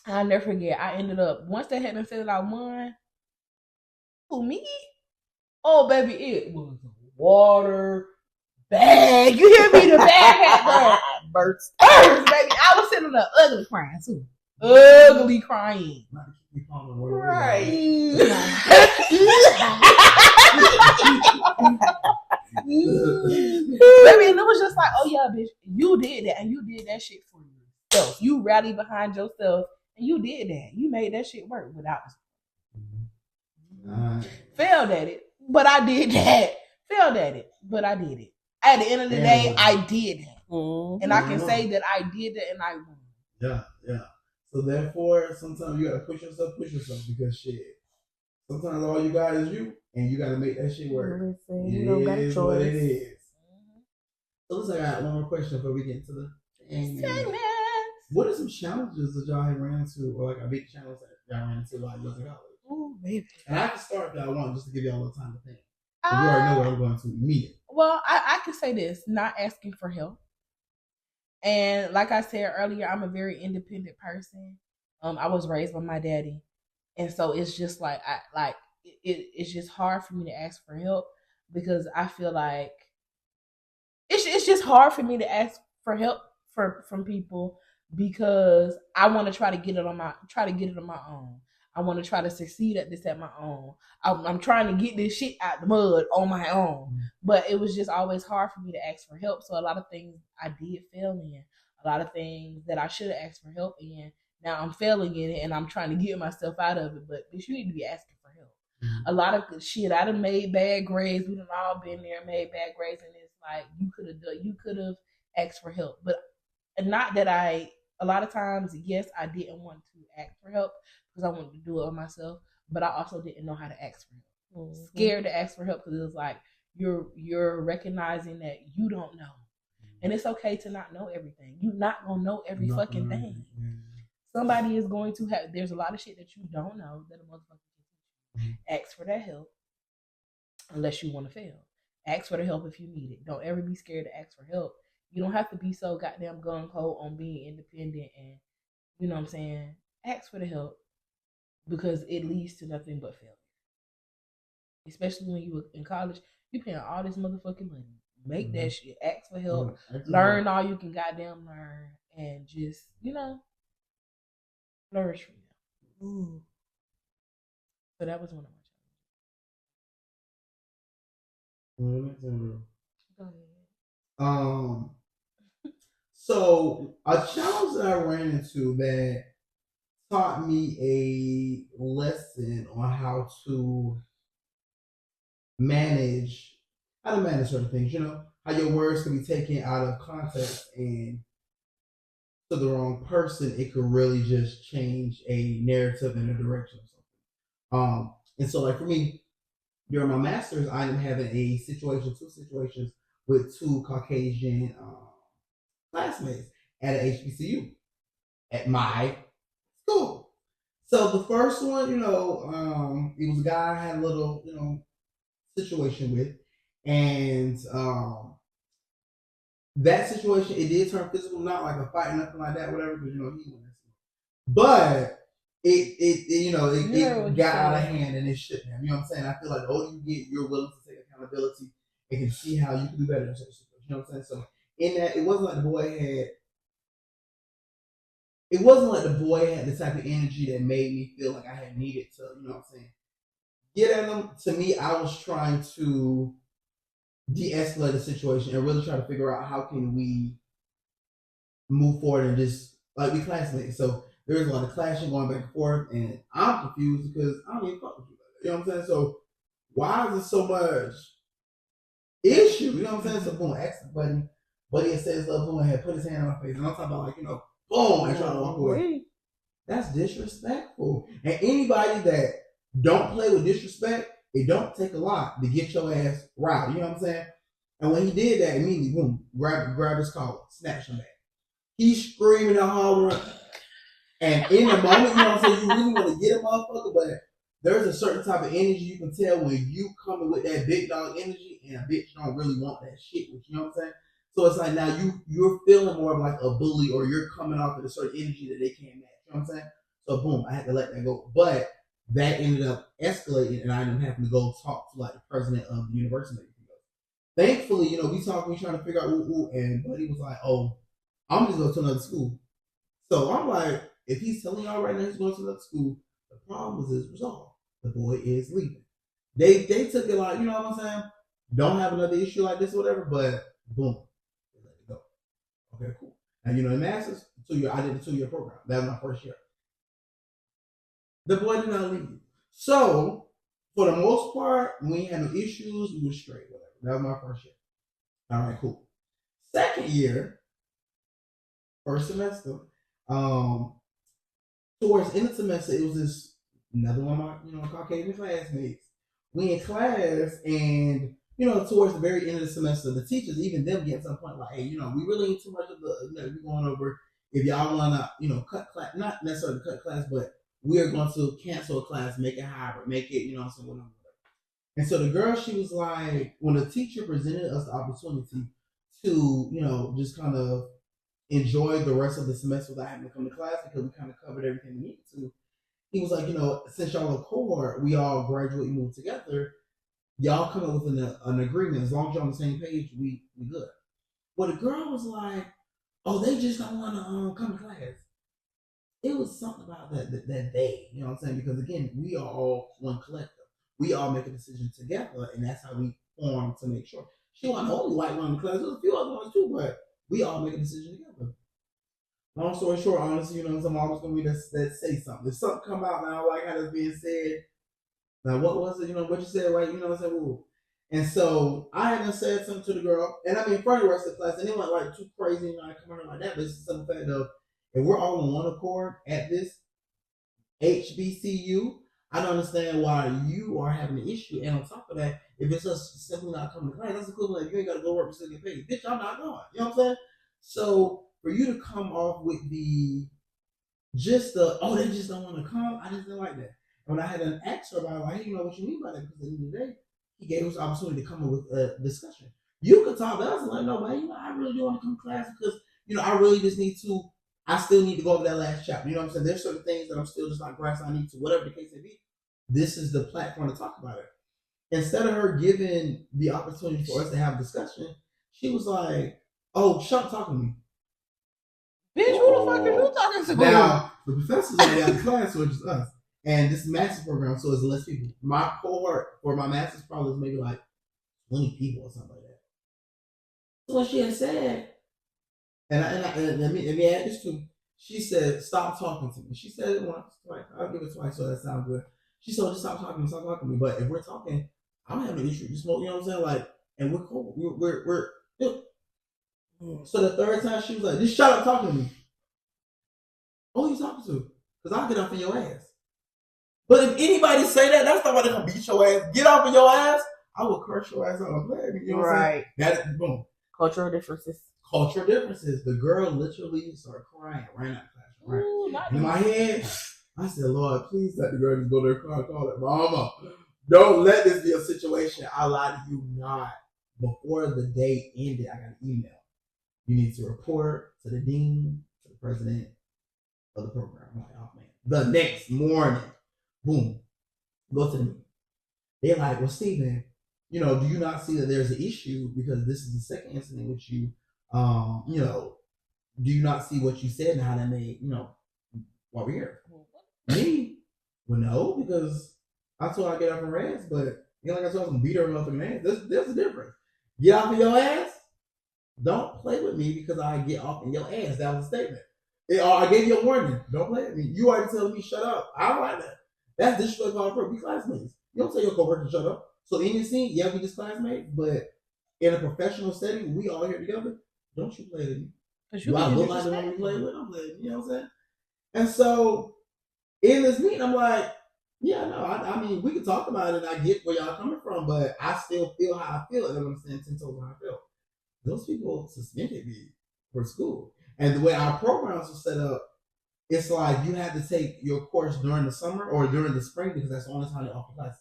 I'll never forget, I ended up, once that had been said that I won, who, me? Oh, baby, it was a water bag. You hear me? The bag had burst, baby. I was sitting there ugly crying, too. Ugly crying. Right. Baby, and it was just like, oh, yeah, bitch, you did that, and you did that shit for yourself. You rallied behind yourself, and you did that. You made that shit work without failed at it. But I did that. Failed at it, but I did it. At the end of the day, I did it. And I can say that I did it and I won. Yeah. So therefore, sometimes you gotta push yourself because shit. Sometimes all you got is you, and you gotta make that shit work. You don't got a choice. What it is. So listen, I got one more question before we get into the segment. What are some challenges that y'all have ran into, or like a big challenge that y'all ran into while you was in college? Ooh, baby. And I can start if y'all want, just to give y'all a little time to think. We already know what I'm going to immediately. Well, I can say this, not asking for help. And like I said earlier, I'm a very independent person. I was raised by my daddy. And so it's just like, it's just hard for me to ask for help because I feel like it's just hard for me to ask for help from people because I want to try to get it on my own. I want to try to succeed at this at my own. I'm trying to get this shit out the mud on my own. But it was just always hard for me to ask for help. So a lot of things I did fail in. A lot of things that I should have asked for help in. Now I'm failing in it and I'm trying to get myself out of it. But bitch, you need to be asking for help. A lot of shit, I done made bad grades. We done all been there, made bad grades. And it's like, you could have asked for help. But And not that a lot of times, yes, I didn't want to ask for help because I wanted to do it myself, but I also didn't know how to ask for help. Mm-hmm. Scared to ask for help because it was like you're recognizing that you don't know. And it's okay to not know everything. You're not gonna know every fucking thing. Somebody is going to have. There's a lot of shit that you don't know that a motherfucker can teach. Ask for that help, unless you want to fail. Ask for the help if you need it. Don't ever be scared to ask for help. You don't have to be so goddamn gung ho on being independent and, you know what I'm saying. Ask for the help because it leads to nothing but failure. Especially when you were in college, you paying all this motherfucking money. Make that shit. Ask for help. Learn all you can goddamn learn, and just flourish from them. So that was one of my challenges. Go ahead. So a challenge that I ran into that taught me a lesson on how to manage certain things, how your words can be taken out of context and to the wrong person, it could really just change a narrative in a direction or something. And so like for me, during my master's, I am having two situations with two Caucasian classmates at an HBCU at my school. So the first one, it was a guy I had a little, situation with, and that situation, it did turn physical, not like a fight, nothing like that, whatever, because he went. But it got out of hand and it shouldn't have. You know what I'm saying? I feel like the older you get, you're willing to take accountability and can see how you can do better in such a situation. You know what I'm saying? So in that, it wasn't like the boy had the type of energy that made me feel like I had needed to, you know what I'm saying, get at him. To me, I was trying to de-escalate the situation and really try to figure out how can we move forward and just like be classmates. So there's a lot of clashing going back and forth, and I'm confused because I don't even fuck with you. You know what I'm saying? So why is there so much issue? You know what I'm saying? So boom, ask the buddy had said his love, boom, had put his hand on my face, and I'm talking about boom, and trying to walk away. That's disrespectful. And anybody that don't play with disrespect, it don't take a lot to get your ass riled. You know what I'm saying? And when he did that, immediately, boom, grab his collar, snatch him back. He's screaming and hollering. And in the moment, you know what I'm saying, you really want to get a motherfucker, but there's a certain type of energy you can tell when you coming with that big dog energy, and a bitch don't really want that shit with you. You know what I'm saying? So it's like now you're feeling more of like a bully, or you're coming off with a certain energy that they can't match. You know what I'm saying? So boom, I had to let that go. But that ended up escalating, and I ended up having to go talk to like the president of the university. Thankfully, we trying to figure out and Buddy was like, "Oh, I'm just going to another school." So I'm like, if he's telling y'all right now he's going to another school, the problem is resolved. The boy is leaving. They took it like, you know what I'm saying? Don't have another issue like this or whatever, but boom, they let it go. Okay, cool. And in Masters, I did the 2-year program. That was my first year. The boy did not leave. So, for the most part, we had no issues. We were straight, whatever. That was my first year. All right, cool. Second year, first semester, towards the end of the semester, it was this another one of my Caucasian classmates. We in class, and towards the very end of the semester, the teachers, even them, get to some point like, hey, we really ain't too much of the we going over. If y'all wanna cut class, not necessarily cut class, but we are going to cancel a class, make it hybrid, make it whatever. And so the girl, she was like, when the teacher presented us the opportunity to just kind of enjoy the rest of the semester without having to come to class because we kind of covered everything we needed to. He was like, since y'all are cohort, we all graduate and move together. Y'all come up with an agreement. As long as y'all on the same page, we good. Well, the girl was like, oh, they just don't want to come to class. It was something about that day, you know what I'm saying? Because again, we are all one collective. We all make a decision together, and that's how we form to make sure. She wasn't the only white one in the class. There was a few other ones too, but we all make a decision together. Long story short, honestly, I'm always going to be that say something. If something come out now, like how that's being said, now what was it, what you said, right? You know what I'm saying? Ooh. And so I had said something to the girl, and I mean, in front of the rest of the class, and it wasn't like too crazy, you know, I come on like that, but it's the simple fact of if we're all on one accord at this HBCU, I don't understand why you are having an issue. And on top of that, if it's just simply not coming to class, that's equivalent. You ain't got to go work and still get paid. Bitch, I'm not going. You know what I'm saying? So for you to come off with oh, they just don't want to come, I just didn't like that. And when I had an asked her about it, like, hey, you know what you mean by that? Because at the end of the day, he gave us the opportunity to come up with a discussion. You could talk to us and like, no, man, you know, I really do want to come to class because, you know, I really just need to. I still need to go over that last chapter. You know what I'm saying? There's certain things that I'm still just like grass I need to, whatever the case may be. This is the platform to talk about it. Instead of her giving the opportunity for us to have a discussion, she was like, oh, shut up talking to me. Bitch, who the fuck are you talking to? Now, the professors only got the class, so it's just us. And this master's program, so it's less people. My cohort for my master's probably is maybe like 20 people or something like that. So what she had said, and let me add this too. She said, stop talking to me. She said it once, twice. I'll give it twice so that sounds good. She said, just stop talking to me. But if we're talking, I don't have an issue. You smoke, you know what I'm saying? Like, and we're cool. We're So the third time she was like, just shut up talking to me. Who are you talking to? Because I'll get off in your ass. But if anybody say that, that's not why they're going to beat your ass. Get off in your ass, I will curse your ass out on play. You know what I'm saying? That, boom. Cultural differences. The girl literally started crying right out of class. Right? Ooh, in my head, I said, Lord, please let the girl just go to her car and call it mama. Don't let this be a situation. I lied to you not. Before the day ended, I got an email. You need to report to the dean, to the president of the program. I'm like, oh man. The next morning, boom, go to the meeting. They're like, well, Stephen, you know, do you not see that there's an issue because this is the second incident with you? You know, do you not see what you said and how that made, you know, why we're here? Me? Well, no, because I told her I get off her ass, but you know, like I told her, I'm gonna beat her motherfucking ass. There's a difference. Get off of your ass. Don't play with me because I get off in your ass. That was a statement. I gave you a warning. Don't play with me. You already telling me shut up. I don't like that. That's disrespectful for be classmates. You don't tell your coworker to shut up. So in your scene, yeah, we just classmates, but in a professional setting, we all here together. Don't you play with me? Do I look like the one you play with? I'm playing. You know what I'm saying? And so in this meeting, I'm like, yeah, no, I mean, we can talk about it. And I get where y'all coming from, but I still feel how I feel, and I'm saying 10 toes how I feel. Those people suspended me for school. And the way our programs are set up, it's like you have to take your course during the summer or during the spring because that's the only time they offer classes.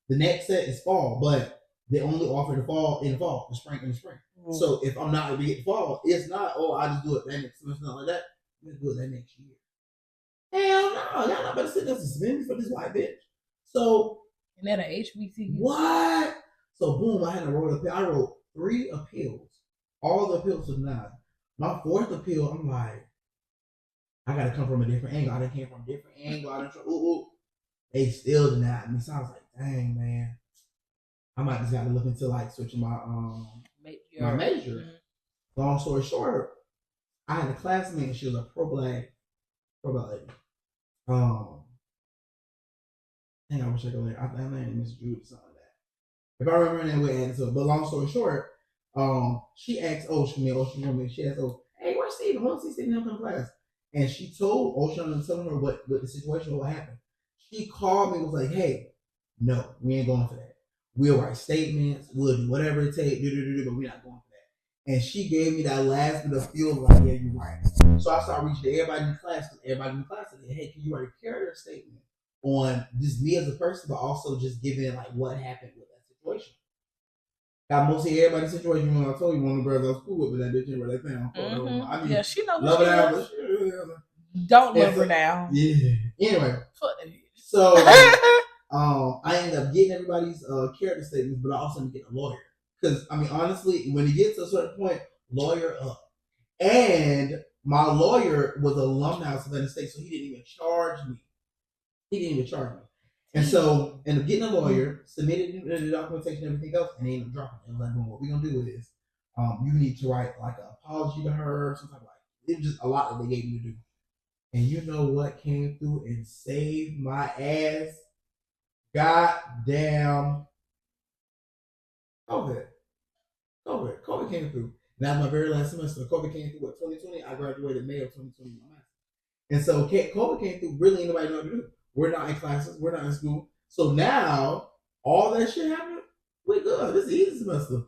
The next set is fall, but they only offer the fall in the fall, the spring in the spring. Mm-hmm. So if I'm not able to get the fall, it's not, oh, I just do it that next semester, not like that. You just do it that next year. Hell no, y'all not better sit there suspended for this white bitch. So and then an HBCU. What? So boom, I had to roll appeal. I wrote 3 appeals. All the appeals were denied. My 4th appeal, I'm like, I gotta come from a different angle. I done came from a different angle. I done try, They still denied me. So I was like, dang man. I might just gotta look into like switching my major. Mm-hmm. Long story short, I had a classmate, she was a pro-black lady. Dang, I wish I could like I named Miss Jude or something like that. If I remember her name, we add it to it. But long story short, she asked she asked, hey, where's Stephen? Why don't see Stephen come to class? And she told Ocean and telling her what the situation, what happened. She called me and was like, hey, no, we ain't going for that. We'll write statements, we'll do whatever it takes, but we're not going for that. And she gave me that last bit of fuel, like, yeah, you're right. So I started reaching to everybody in the class, said, hey, can you write a character statement on just me as a person, but also just giving like what happened with that situation. Got mostly everybody's situation. When I told you one of the girls I was cool with, but that bitch ain't really found. Mm-hmm. I mean, yeah, she knows love what her she is. Don't love her now. Yeah. Anyway, so I ended up getting everybody's character statements, but I also ended up getting a lawyer because I mean, honestly, when you get to a certain point, lawyer up, and my lawyer was an alumni of Savannah State, so he didn't even charge me. And so, ended up getting a lawyer, submitted the documentation, everything else, and they ended up dropping it. And like, what we're gonna do is, you need to write like an apology to her, something like it was just a lot that they gave me to do. And you know what came through and saved my ass? Goddamn COVID came through. And that was my very last semester. COVID came through, 2020? I graduated May of 2020. And so COVID came through, really ain't nobody know what to do. We're not in classes. We're not in school. So now, all that shit happened. We good. This is easy semester.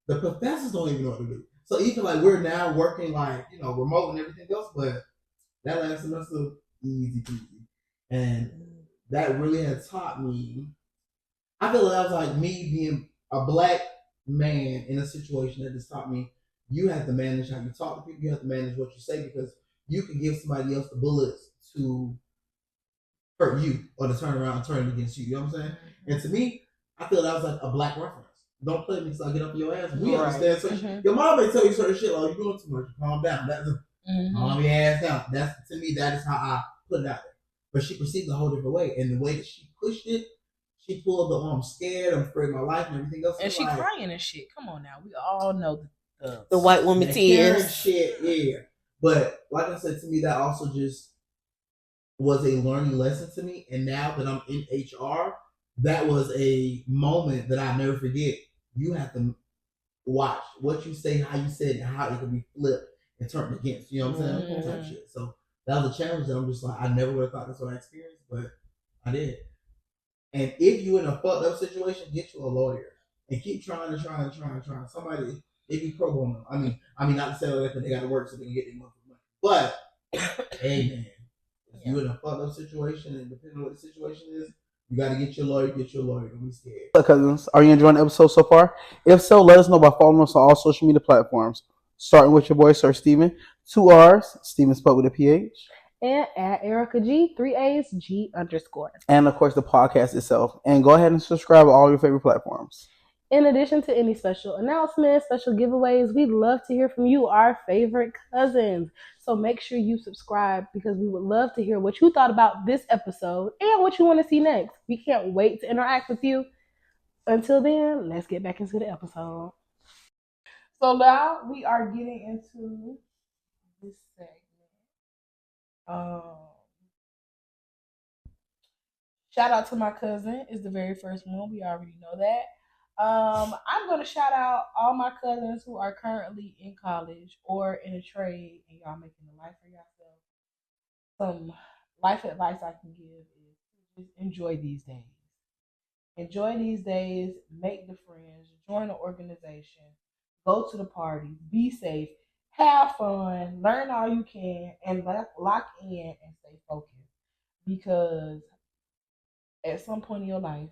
The professors don't even know what to do. So even like we're now working like, remote and everything else, but that last semester, easy peasy. And that really has taught me, I feel like that was like me being a black man in a situation that just taught me you have to manage how you talk to people, you have to manage what you say, because you can give somebody else the bullets to hurt you or to turn around and turn it against you. You know what I'm saying? And to me, I feel that was like a black reference. Don't play me so I get up your ass. We understand certain your mom may tell you certain shit, like, you're doing too much. Calm down. That's calm your ass down. That's, to me, that is how I put it out there. But she perceived it a whole different way. And the way that she pushed it, she pulled the I'm scared, I'm afraid of my life and everything else. And she like, crying and shit. Come on now. We all know the white woman tears. Shit, yeah. But like I said, to me, that also just was a learning lesson to me. And now that I'm in HR, that was a moment that I'll never forget. You have to watch what you say, how you say it, and how it can be flipped and turned against. You know what I'm saying? Type shit. So that was a challenge that I'm just like, I never would have thought that's what I experienced, but I did. And if you're in a fucked up situation, get you a lawyer and keep trying. Somebody, it be pro bono. I mean, not to say that they got to work so they can get their money. But hey, man, if you're in a fucked up situation, and depending on what the situation is, you got to get your lawyer. Don't be scared. What's up, cousins? Are you enjoying the episode so far? If so, let us know by following us on all social media platforms. Starting with your boy, Sir Steven. 2 R's. Steven spelled with a PH. And at Erica G, 3 A's, G _. And, of course, the podcast itself. And go ahead and subscribe to all your favorite platforms. In addition to any special announcements, special giveaways, we'd love to hear from you, our favorite cousins. So make sure you subscribe, because we would love to hear what you thought about this episode and what you want to see next. We can't wait to interact with you. Until then, let's get back into the episode. So now we are getting into this segment. Shout out to my cousin is the very first one. We already know that. I'm going to shout out all my cousins who are currently in college or in a trade, and y'all making a life for yourself. Some life advice I can give is just enjoy these days. Enjoy these days, make the friends, join the organization, go to the parties, be safe, have fun, learn all you can, and lock in and stay focused. Because at some point in your life,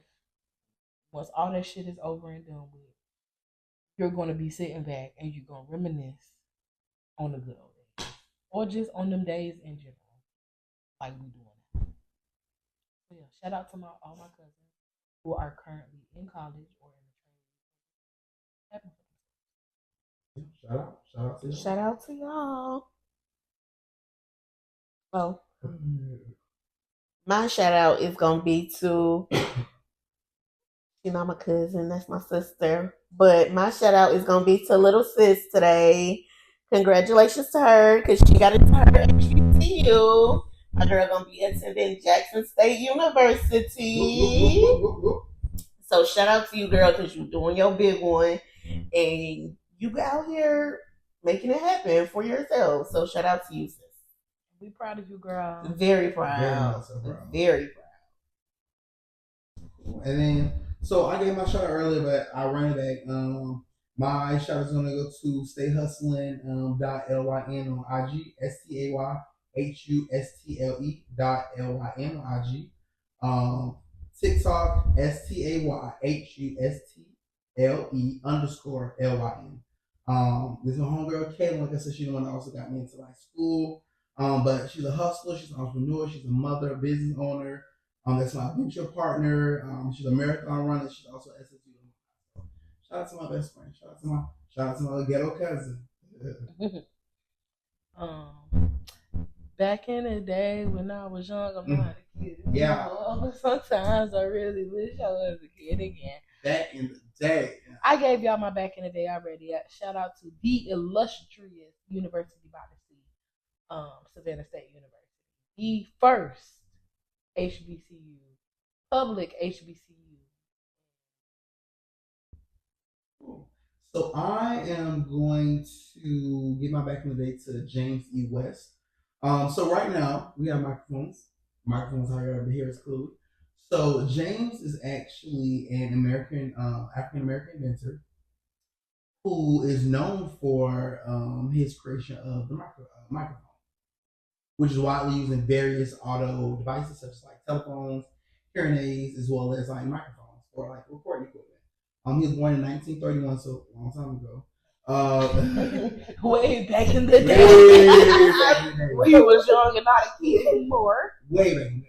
once all that shit is over and done with, you're going to be sitting back and you're going to reminisce on the good old days. Or just on them days in general, like we doing now. So yeah, shout out to all my cousins who are currently in college or in the trade. Shout out to y'all. Well, my shout out is gonna be to, my cousin, that's my sister. But my shout out is gonna be to little sis today. Congratulations to her, because she got into her HBCU. My girl gonna be attending Jackson State University. So shout out to you, girl, because you're doing your big one, and you out here making it happen for yourself. So shout out to you, sis. We proud of you, girl. Very proud. Very proud. And then, so I gave my shout out earlier, but I ran it back. My shout out is gonna go to Stay Hustling .lyn on IG, STAYHUSTLE.LYN on IG. TikTok STAYHUSTLE_LYN. This is my homegirl Kayla. Like I said, she's the one that also got me into like school. But she's a hustler, she's an entrepreneur, she's a mother, a business owner. That's my venture partner. She's a marathon runner. She's also SSU. Shout out to my best friend. Shout out to my ghetto cousin. Back in the day when I was young, I'm not a kid. Yeah. Sometimes I really wish I was a kid again. Back in the day. I gave y'all my back in the day already. Shout out to the illustrious University by the Sea, Savannah State University, the first HBCU, public HBCU. So I am going to get my back in the day to James E. West. So right now we have microphones. Microphones however here is cool. So James is actually an American, African American inventor who is known for his creation of the microphone, which is widely used in various audio devices such as like telephones, hearing aids, as well as like microphones for like recording equipment. He was born in 1931, so a long time ago. Way back in the day. When he was young and not a kid anymore. Way back in the day.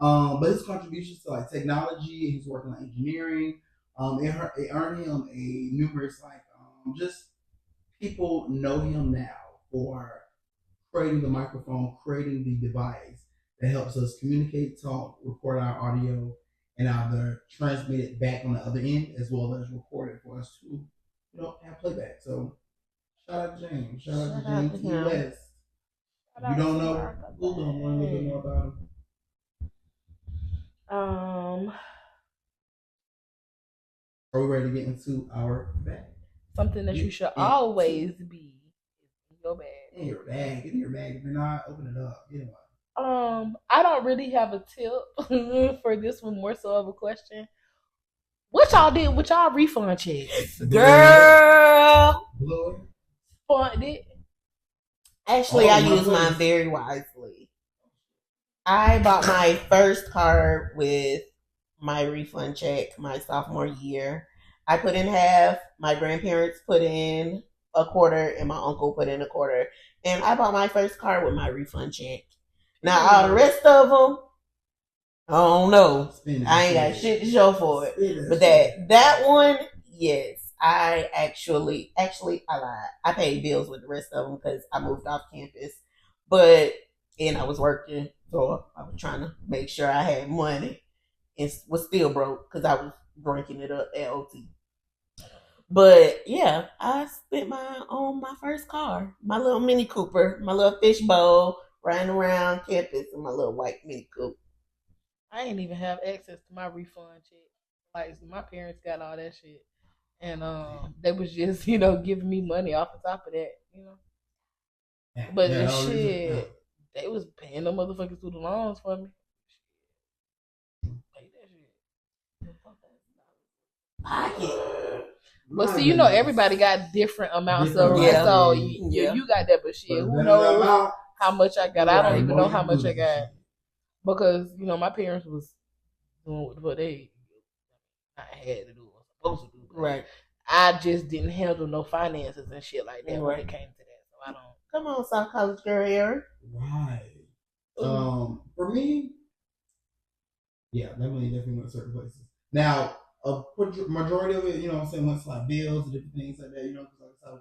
But his contributions to like technology and his work in engineering, it earned him a numerous just people know him now for creating the microphone, creating the device that helps us communicate, talk, record our audio, and either transmit it back on the other end as well as record it for us to, have playback. So shout out to James. Shout out to James E. West. If you don't know, Google him, learn a little bit more about him. Are we ready to get into our bag? Something that you should always be in your bag. In your bag. Get in your bag. If you're not, open it up. Get in one. I don't really have a tip for this one, more so of a question. What y'all did with y'all refund checks? Girl. Funded. Actually, I use mine very wisely. I bought my first car with my refund check my sophomore year. I put in half, my grandparents put in a quarter, and my uncle put in a quarter. And I bought my first car with my refund check. Now, all the rest of them, I don't know. I ain't got shit to show for it. But that one, yes, I actually, I lied. I paid bills with the rest of them because I moved off campus. And I was working, so I was trying to make sure I had money and was still broke because I was drinking it up at OT. But yeah, I spent on my first car, my little Mini Cooper, my little fishbowl, riding around campus in my little white Mini Cooper. I didn't even have access to my refund check. Like my parents got all that shit, and they was just giving me money off the top of that, But shit, they was paying them motherfuckers through the loans for me. Pay that shit. Pocket. But see, everybody got different amounts of rent, so you got that, but shit, who knows how much I got? I don't even know how much I got because my parents was doing what they had to do, what supposed to do. Right. I just didn't handle no finances and shit like that when it came to that, so I don't. Come on, South College girl, Eric. Right. For me, that money definitely went to certain places. Now, a majority of it, went to like bills and different things like that, because like I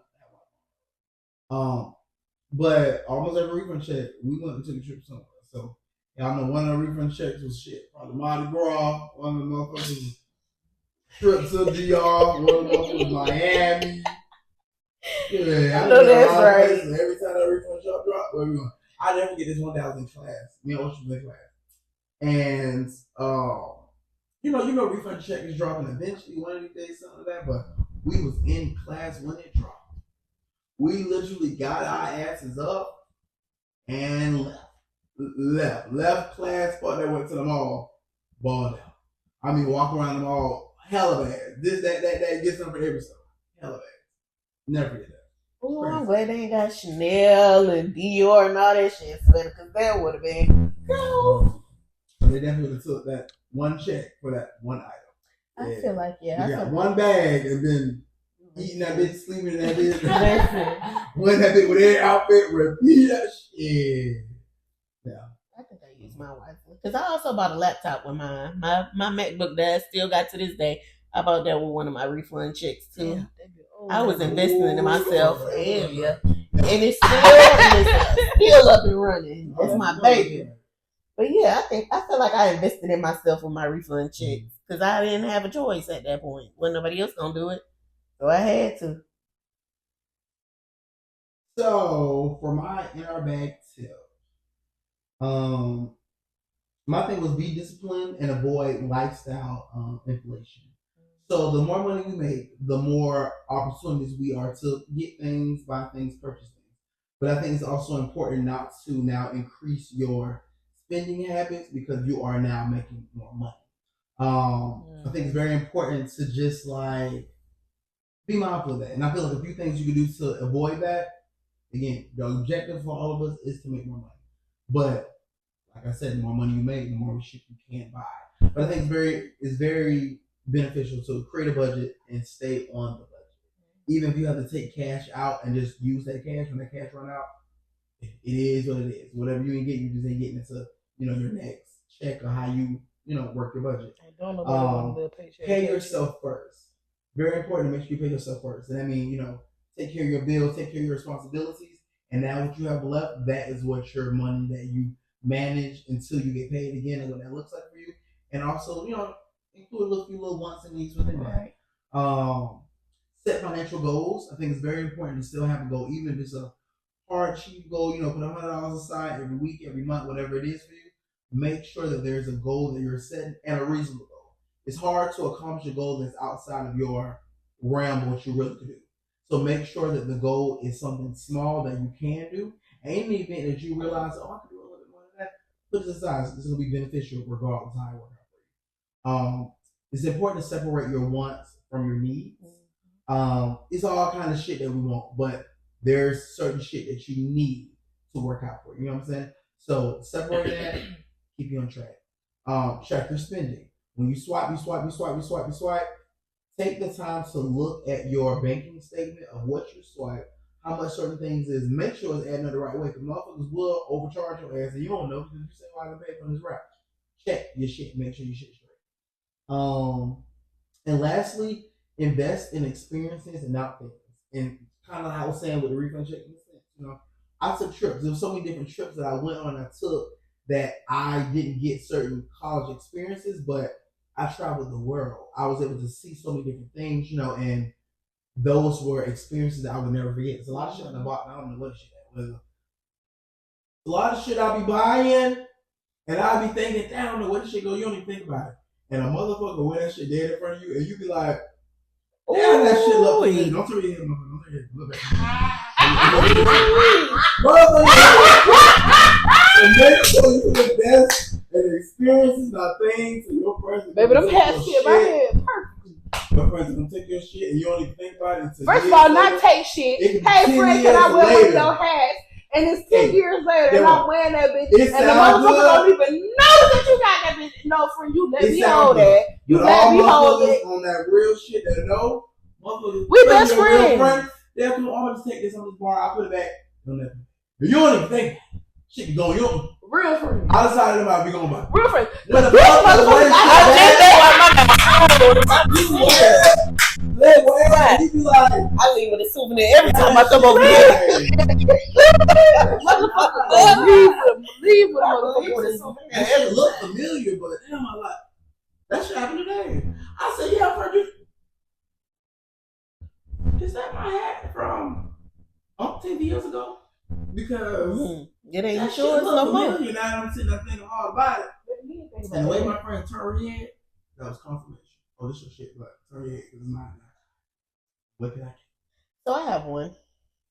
said, but almost every refund check, we went and took a trip somewhere. So y'all know one of the refund checks was shit. Probably Mardi Gras, one of the motherfuckers trip to DR, one of the motherfuckers Miami. Yeah, I know that's right. Every time that refund check dropped, where we going? I never get this one that I was in class. Me and Ocean was in class. And refund check is dropping eventually one of these days, something like that. But we was in class when it dropped. We literally got our asses up and left class, but they went to the mall, balled out. I mean, walk around the mall, hella bad. This, that, get something for every stuff. Hella bad. Never forget that. Oh, I'm glad they ain't got Chanel and Dior and all that shit, because that would have been. No. They definitely would have took that one check for that one item. I feel like, you got one bag and then eating that bitch, sleeping in that bitch. Wearing that bitch with every outfit, repeat that shit. Yeah. I think I use my wife. Because I also bought a laptop with mine. My MacBook that I still got to this day. I bought that with one of my refund checks too. Yeah. I was investing in myself. Yeah. And it's still up and running. That's my baby. But yeah, I feel like I invested in myself with my refund checks. Because I didn't have a choice at that point. Wasn't nobody else gonna do it. So I had to. So for my in our bag tip, my thing was be disciplined and avoid lifestyle inflation. So the more money we make, the more opportunities we are to get things, buy things, purchase things. But I think it's also important not to now increase your spending habits because you are now making more money. I think it's very important to just like be mindful of that. And I feel like a few things you can do to avoid that. Again, the objective for all of us is to make more money. But like I said, the more money you make, the more shit you can buy. But I think it's very beneficial to create a budget and stay on the budget. Even if you have to take cash out and just use that cash when that cash run out, it is what it is. Whatever you ain't getting, you just ain't getting into your next check or how you work your budget. Pay yourself first. Very important to make sure you pay yourself first. And that means take care of your bills, take care of your responsibilities, and now what you have left, that is what your money that you manage until you get paid again, and what that looks like for you. And also, include a few little wants and needs within that. Set financial goals. I think it's very important to still have a goal, even if it's a hard, cheap goal. Put $100 aside every week, every month, whatever it is for you. Make sure that there's a goal that you're setting and a reasonable goal. It's hard to accomplish a goal that's outside of your realm of what you really could do. So make sure that the goal is something small that you can do. And in the event that you realize, I can do a little bit more than that, put it aside. This is going to be beneficial regardless of how it works out for you. It's important to separate your wants from your needs. It's all kind of shit that we want, but there's certain shit that you need to work out for you. You know what I'm saying? So separate that, keep you on track. Track your spending. When you swipe. Take the time to look at your banking statement of what you swipe, how much certain things is. Make sure it's adding up the right way, because motherfuckers will overcharge your ass and you don't know because you say, "Well, I can pay for this route." Check your shit. Make sure your shit's straight. And lastly, invest in experiences and not things. And kind of like I was saying with the refund check, I took trips. There were so many different trips that I went on and I took that I didn't get certain college experiences, but I traveled the world. I was able to see so many different things, and those were experiences that I would never forget. There's a lot of shit I bought, and I don't know what shit that was. A lot of shit I'll be buying, and I'll be thinking, damn, I don't know where this shit go. You don't even think about it. And a motherfucker wear that shit dead in front of you, and you be like, damn, that shit look familiar. Don't turn your head, motherfucker. Don't turn your head. Look back. And make sure you invest in experiences, not things, and your person. Baby, them hats fit my head perfect. Your person gonna take your shit and you don't even think about it until first of all, not take shit. Hey, friend, can I wear one of your hats? And it's 10 years later, and I'm wearing that bitch, and the motherfucker don't even know that you got that bitch. No, friend, you let me hold that. You let me hold it. On that real shit that know, motherfuckers. We best friends. Yeah, come on, I'm gonna take this on this bar. I'll put it back. You don't even think shit be going. You real friends. I decided about be going by real friends. But the motherfucker, you be like, I leave with a souvenir every time I come over here. Leave with a motherfucker. It looked familiar, but damn, I like that shit happened today. I said, yeah, I've heard you. Is that my hat from 10 years ago? Because it ain't that sure shit look no more. familiar. Now I'm sitting there thinking hard about it. And the way my friend turned her head, that was confirmation. Oh, this your shit, but turn your head because it's mine now. What can I get? So I have one.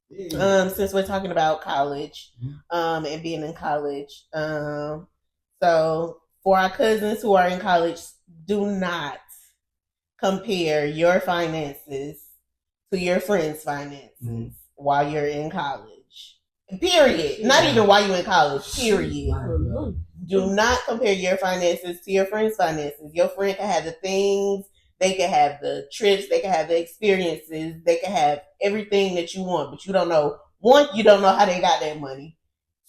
Yeah. Since we're talking about college, and being in college, so for our cousins who are in college, do not compare your finances to your friends' finances while you're in college. Period. Not even while you're in college. Period. Do not compare your finances to your friends' finances. Your friend can have the things, they can have the trips, they can have the experiences, they can have everything that you want, but you don't know. One, you don't know how they got that money.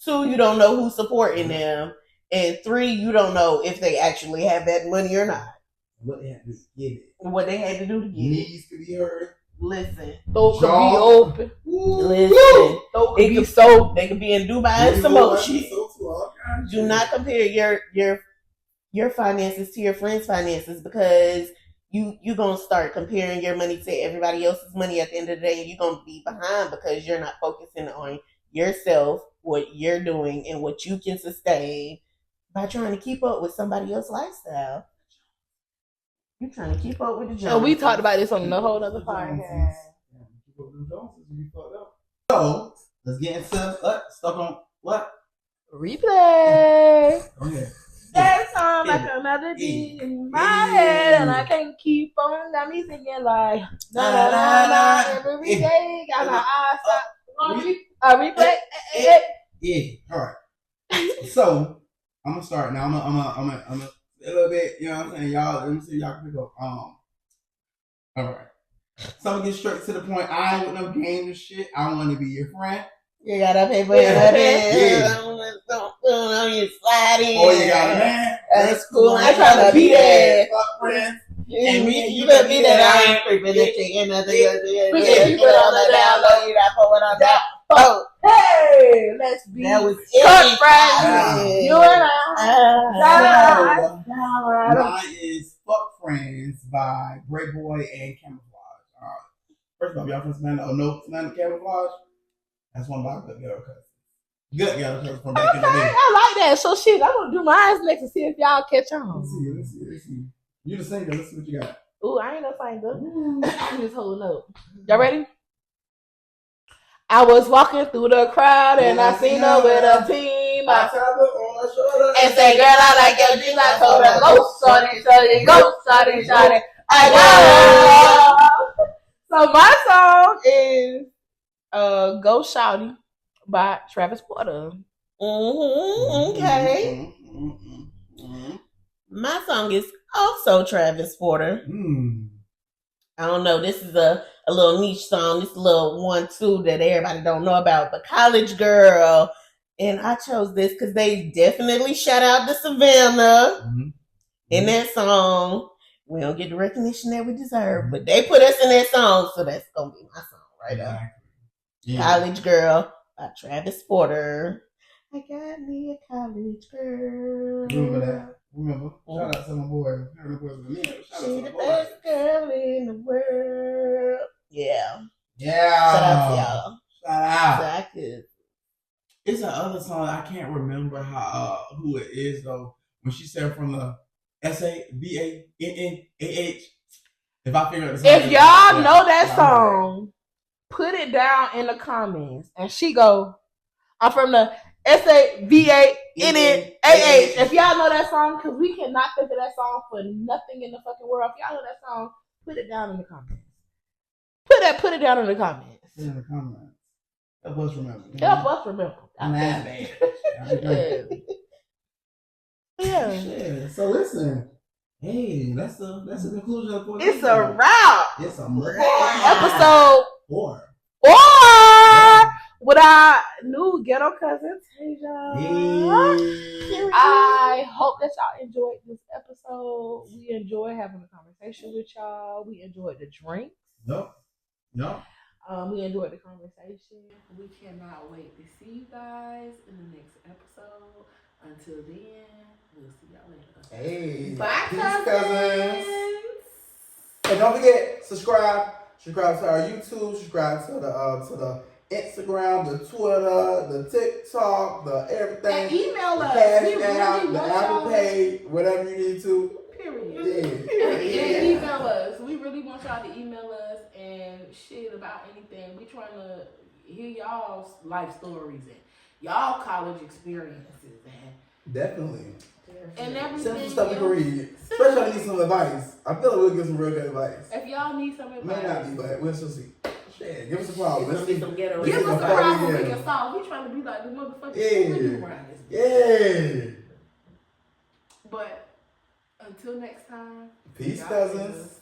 Two, you don't know who's supporting them. And three, you don't know if they actually have that money or not. What they had to get it. What they had to do to get it. Knees could be hurt. Listen. Throat could be open. Listen. Throat could be so. They could be in Dubai and some more shit. Do not compare your finances to your friends' finances, because you're going to start comparing your money to everybody else's money at the end of the day, and you're going to be behind because you're not focusing on yourself, what you're doing, and what you can sustain by trying to keep up with somebody else's lifestyle. You trying to keep up with the Joneses. And we talked about this on the whole other podcast. So let's get into stuck on what? Replay. Okay. That song like a melody in my head, and I can't keep on. Got me singing like na na na na every day. Got my eyes up. Replay. Yeah. All right. So I'm gonna start now. I'm gonna a little bit. You know what I'm saying, y'all. Let me see if y'all can pick up. All right. So I'm gonna get straight to the point. I ain't with no games and shit. I want to be your friend. You got a paper in your head. You sliding. Oh, you got a man. That's cool. I'm trying to be there. Fuck friends. And you better be that. I ain't creeping and chicken. Nothing. You put on the down low. You not pulling on that. Oh, Hey, let's be that was good friends. You and Mine is Fuck Friends by Great Boy and Camouflage. All right. First off, y'all from Savannah? Oh, no, Savannah Camouflage? That's one of my good ghetto cousins. Good ghetto cousins from back in the day. I like that. So shit, I'm gonna do mine next to see if y'all catch on. Let's see. You the singer. Let's see what you got. Ooh, I ain't no singer. I'm just holding up. Y'all ready? I was walking through the crowd and I seen her with a team. I tapped her on my shoulder And say, girl, I like your jeans. I told her, go, shorty, go, shorty. I know. So my song is Go Shouty by Travis Porter. okay. My song is also Travis Porter. I don't know. This is a little niche song. This little 1-2 that everybody don't know about. But College Girl. And I chose this because they definitely shout out to Savannah in that song. We don't get the recognition that we deserve. But they put us in that song. So that's going to be my song right now. Yeah. College Girl by Travis Porter. I got me a college girl. Remember that? Shout out to my boy. She the best girl in the world. Yeah. Shout out to y'all. Shout out. Exactly. It's another song. I can't remember who it is though. When she said from the Savannah. If I figure out the song. If y'all know that song, put it down in the comments. And she go, I'm from the Savannah. If y'all know that song, because we cannot think of that song for nothing in the fucking world. If y'all know that song, put it down in the comments. Put it down in the comments. In the comments. Help us remember. Help us remember. I'm that bad. Yeah. So listen. Hey, that's the conclusion of the It's a wrap. It's a wrap. Episode 4. With our new ghetto cousin, Tasia. I hope that y'all enjoyed this episode. We enjoyed having a conversation with y'all. We enjoyed the drinks. Yep. We enjoyed the conversation. We cannot wait to see you guys in the next episode. Until then, we'll see y'all later. Hey. Bye, cousins. And don't forget, subscribe. Subscribe to our YouTube. Subscribe to the Instagram, the Twitter, the TikTok, the everything. And email us. The Apple Pay, whatever you need to. Period. And email us. We really want y'all to email us and shit about anything. We trying to hear y'all's life stories and y'all college experiences and definitely. And everything. Send some stuff we can read. Especially if you need some advice. I feel like we'll give some real good advice. If y'all need some advice. May not be, but we'll still see. Shit, give us a problem. Let's see. Give us a problem we can solve. We trying to be like the motherfuckers. Yeah. But until next time. Peace, cousins.